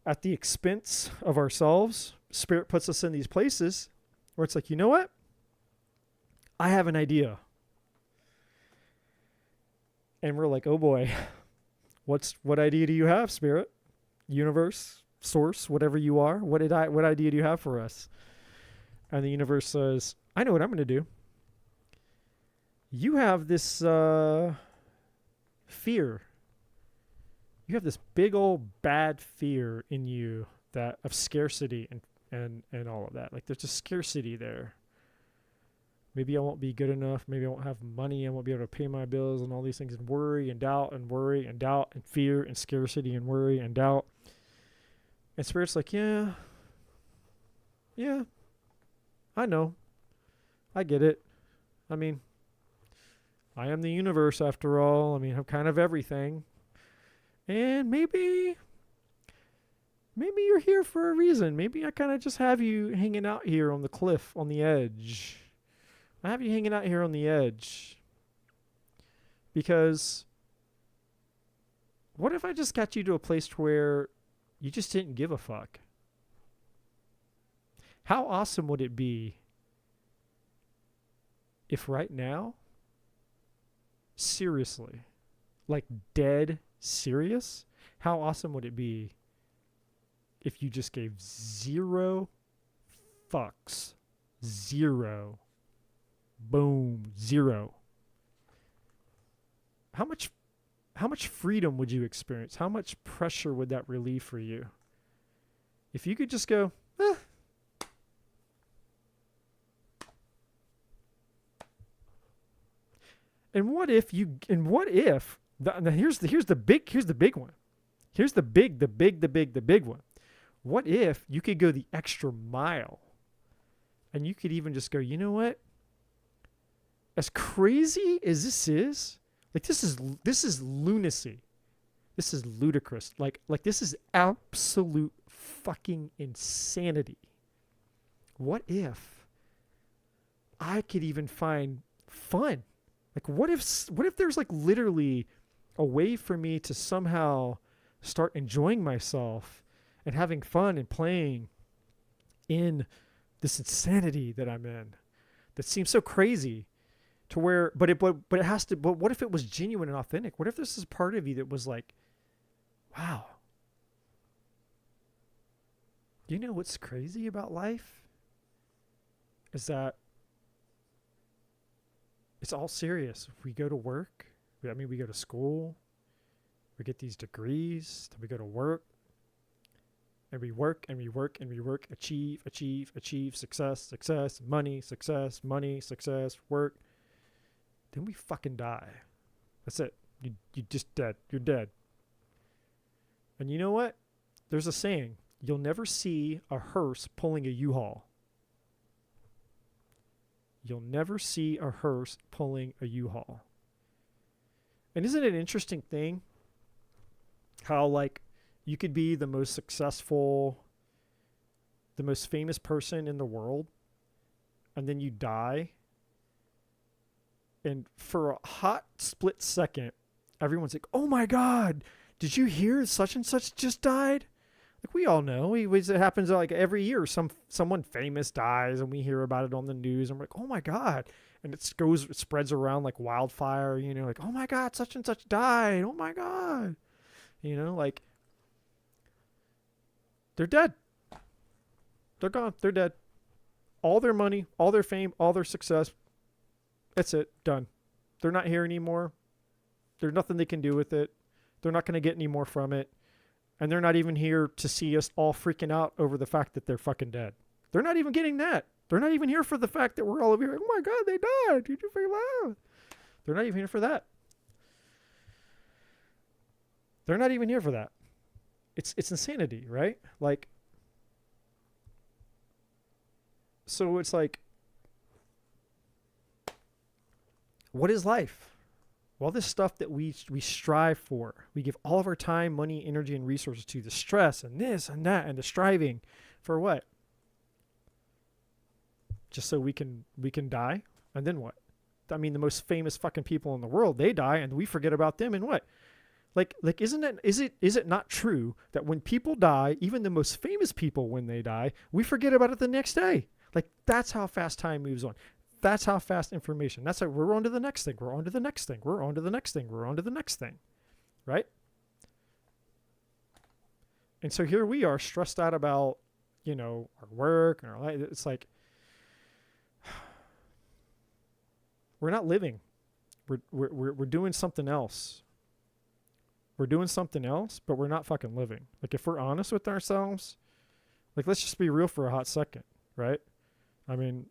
at the expense of ourselves, Spirit puts us in these places where it's like, you know what? I have an idea. And we're like, oh boy, what idea do you have, Spirit? Universe, source, whatever you are, what idea do you have for us? And the universe says, I know what I'm going to do. You have this fear. You have this big old bad fear in you that of scarcity and all of that. Like there's a scarcity there. Maybe I won't be good enough. Maybe I won't have money. I won't be able to pay my bills and all these things, and worry and doubt and worry and doubt and fear and scarcity and worry and doubt. And Spirit's like, yeah, I know. I get it. I mean, I am the universe after all. I mean, I'm kind of everything. And maybe you're here for a reason. Maybe I kind of just have you hanging out here on the cliff, on the edge. I have you hanging out here on the edge. Because what if I just got you to a place where you just didn't give a fuck? How awesome would it be if right now, seriously, like dead serious, how awesome would it be if you just gave zero fucks? Zero. Boom. Zero. How much freedom would you experience? How much pressure would that relieve for you? If you could just go, And what if now here's the big one. Here's the big one. What if you could go the extra mile and you could even just go, you know what? As crazy as this is, like this is lunacy. This is ludicrous. Like this is absolute fucking insanity. What if I could even find fun? Like what if there's like literally a way for me to somehow start enjoying myself and having fun and playing in this insanity that I'm in that seems so crazy to where, but what if it was genuine and authentic? What if this is part of you that was like, wow, you know what's crazy about life is that it's all serious. We go to work. We go to school. We get these degrees. Then we go to work. And we work and we work and we work. Achieve, success, money, success, work. Then we fucking die. That's it. You just dead. You're dead. And you know what? There's a saying. You'll never see a hearse pulling a U-Haul. You'll never see a hearse pulling a U-Haul. And isn't it an interesting thing how like you could be the most successful, the most famous person in the world, and then you die, and for a hot split second, everyone's like, oh my God, did you hear such and such just died? Like we all know, it happens like every year. Someone famous dies, and we hear about it on the news, and we're like, "Oh my God!" And it spreads around like wildfire. You know, like, "Oh my God, such and such died! Oh my God!" You know, like they're dead. They're gone. They're dead. all their money, all their fame, all their success. That's it. Done. They're not here anymore. There's nothing they can do with it. They're not going to get any more from it. And they're not even here to see us all freaking out over the fact that they're fucking dead. They're not even getting that. They're not even here for the fact that we're all over here. Oh my God, they died. Did you figure that out? They're not even here for that. They're not even here for that. It's insanity, right? Like, so it's like, what is life? Well, this stuff that we strive for, we give all of our time, money, energy, and resources to, the stress and this and that and the striving for what? Just so we can die, and then what? I mean, the most famous fucking people in the world, they die, and we forget about them, and what? Like, is it not true that when people die, even the most famous people, when they die, we forget about it the next day? Like, that's how fast time moves on. That's how fast information. That's how we're on to the next thing. We're on to the next thing. We're on to the next thing. We're on to the next thing. Right? And so here we are stressed out about, our work and our life. It's like, we're not living. We're doing something else. We're doing something else, but we're not fucking living. Like, if we're honest with ourselves, like, let's just be real for a hot second, right? I mean,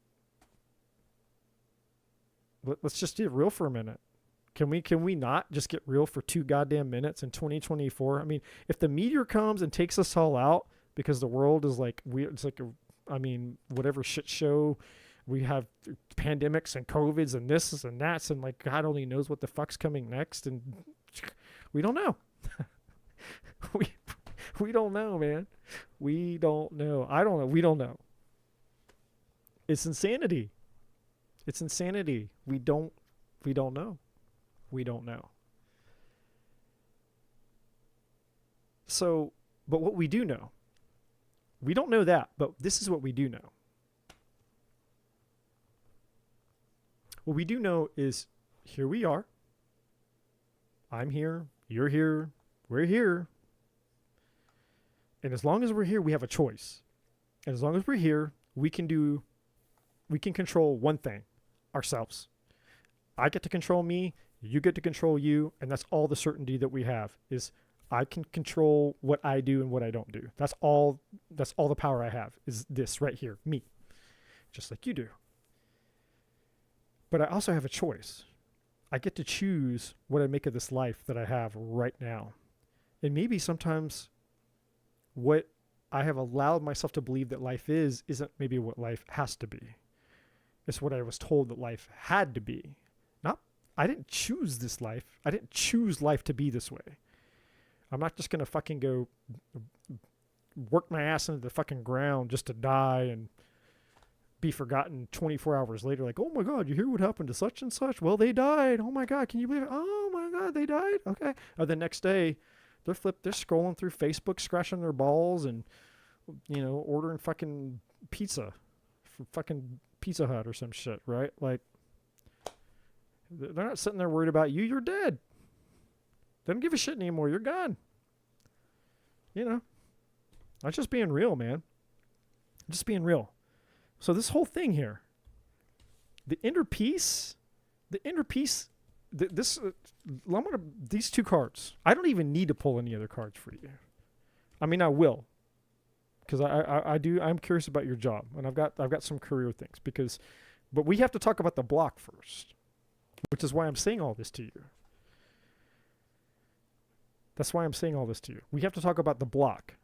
let's just get real for a minute. Can we not just get real for 2 goddamn minutes in 2024? I mean, if the meteor comes and takes us all out because the world is like weird, it's like whatever shit show. We have pandemics and COVIDs and this and that's, and like God only knows what the fuck's coming next, and we don't know. we don't know, man. We don't know. I don't know. We don't know. It's insanity. It's insanity. We don't know. We don't know. So, but what we do know, we don't know that, but this is what we do know. What we do know is, here we are. I'm here. You're here. We're here. And as long as we're here, we have a choice. And as long as we're here, we can control one thing, ourselves. I get to control me. You get to control you. And that's all the certainty that we have, is I can control what I do and what I don't do. That's all the power I have, is this right here, me. Just like you do. But I also have a choice. I get to choose what I make of this life that I have right now. And maybe sometimes what I have allowed myself to believe that life isn't maybe what life has to be. It's what I was told that life had to be. I didn't choose this life. I didn't choose life to be this way. I'm not just going to fucking go work my ass into the fucking ground just to die and be forgotten 24 hours later. Like, oh my God, you hear what happened to such and such? Well, they died. Oh my God, can you believe it? Oh my God, they died? Okay. The next day, they're scrolling through Facebook, scratching their balls and, ordering fucking pizza from fucking Pizza Hut or some shit, right? Like, they're not sitting there worried about you. You're dead. They don't give a shit anymore. You're gone. I'm just being real, man. Just being real. So this whole thing here, the inner peace, these 2 cards, I don't even need to pull any other cards for you. I mean, I will, because I'm curious about your job, and I've got some career things, but we have to talk about the block first, which is why I'm saying all this to you. That's why I'm saying all this to you. We have to talk about the block,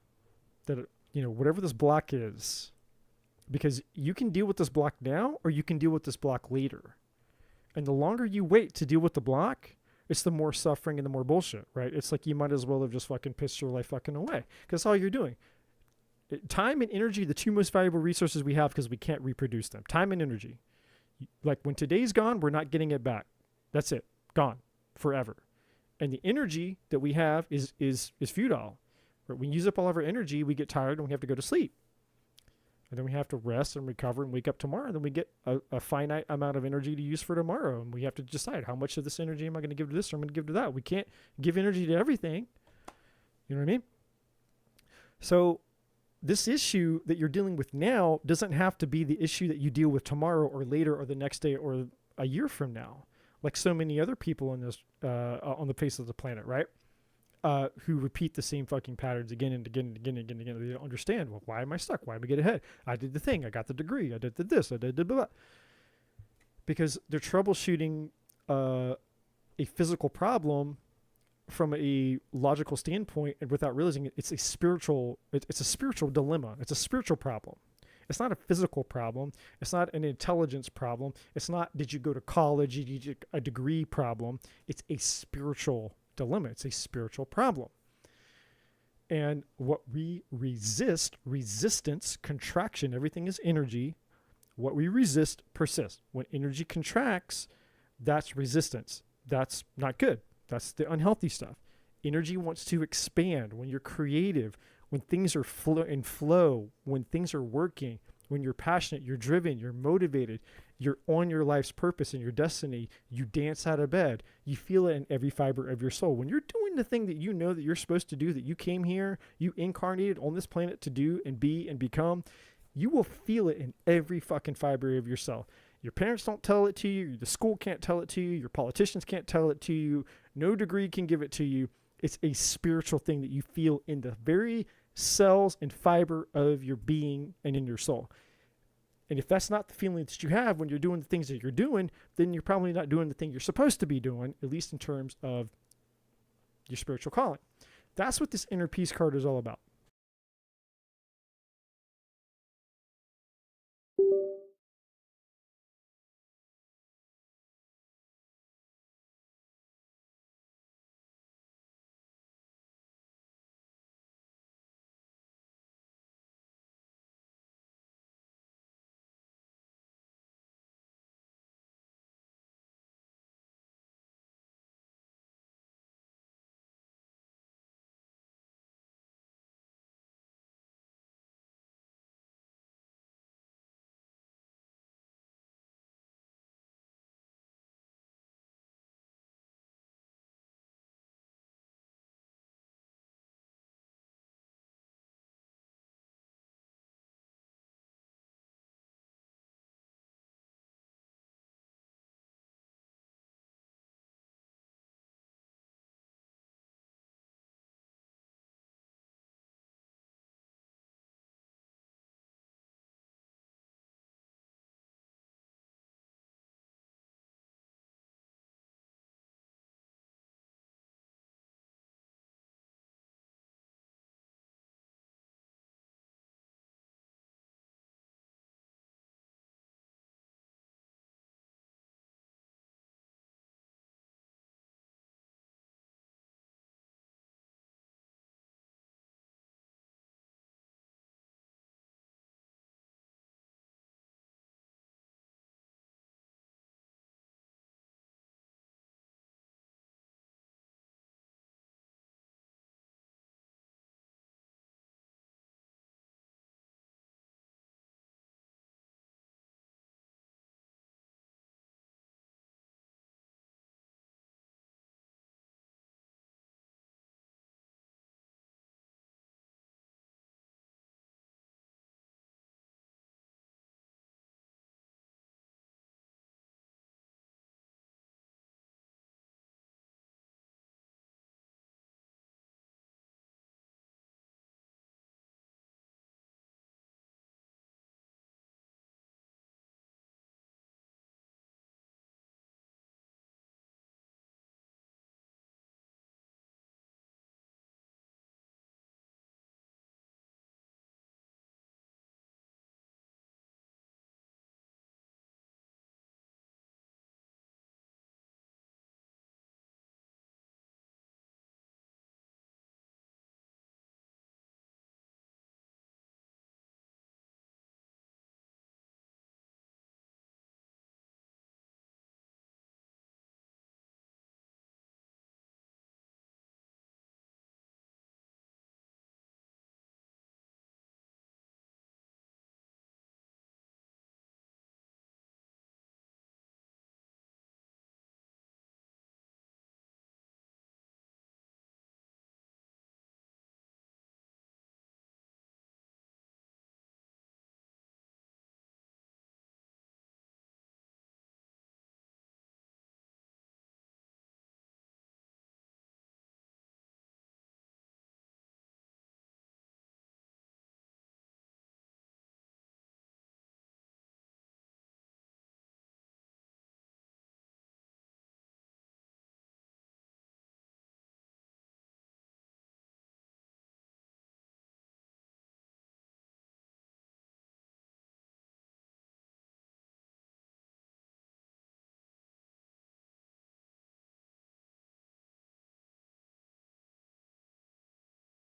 that, whatever this block is, because you can deal with this block now, or you can deal with this block later. And the longer you wait to deal with the block, it's the more suffering and the more bullshit, right? It's like you might as well have just fucking pissed your life fucking away, because that's all you're doing. Time and energy, the 2 most valuable resources we have, because we can't reproduce them. Time and energy. Like, when today's gone, we're not getting it back. That's it. Gone. Forever. And the energy that we have is futile. When we use up all of our energy, we get tired and we have to go to sleep. And then we have to rest and recover and wake up tomorrow. And then we get a finite amount of energy to use for tomorrow. And we have to decide, how much of this energy am I going to give to this, or I'm going to give to that. We can't give energy to everything. You know what I mean? So this issue that you're dealing with now doesn't have to be the issue that you deal with tomorrow or later or the next day or a year from now, like so many other people in this on the face of the planet, right? Who repeat the same fucking patterns again and again and again and again and again. They don't understand, well, why am I stuck? Why am I get ahead? I did the thing. I got the degree. I did this. I did blah, blah, blah. Because they're troubleshooting a physical problem from a logical standpoint, and without realizing it, it's a spiritual dilemma. It's a spiritual problem. It's not a physical problem. It's not an intelligence problem. It's not, did you go to college? Did you get a degree problem? It's a spiritual dilemma. It's a spiritual problem. And what we resist, resistance, contraction, everything is energy. What we resist persists. When energy contracts, that's resistance. That's not good. That's the unhealthy stuff. Energy wants to expand. When you're creative, when things are in flow, when things are working, when you're passionate, you're driven, you're motivated, you're on your life's purpose and your destiny, you dance out of bed. You feel it in every fiber of your soul. When you're doing the thing that you know that you're supposed to do, that you came here, you incarnated on this planet to do and be and become, you will feel it in every fucking fiber of your soul. Your parents don't tell it to you. The school can't tell it to you. Your politicians can't tell it to you. No degree can give it to you. It's a spiritual thing that you feel in the very cells and fiber of your being and in your soul. And if that's not the feeling that you have when you're doing the things that you're doing, then you're probably not doing the thing you're supposed to be doing, at least in terms of your spiritual calling. That's what this inner peace card is all about.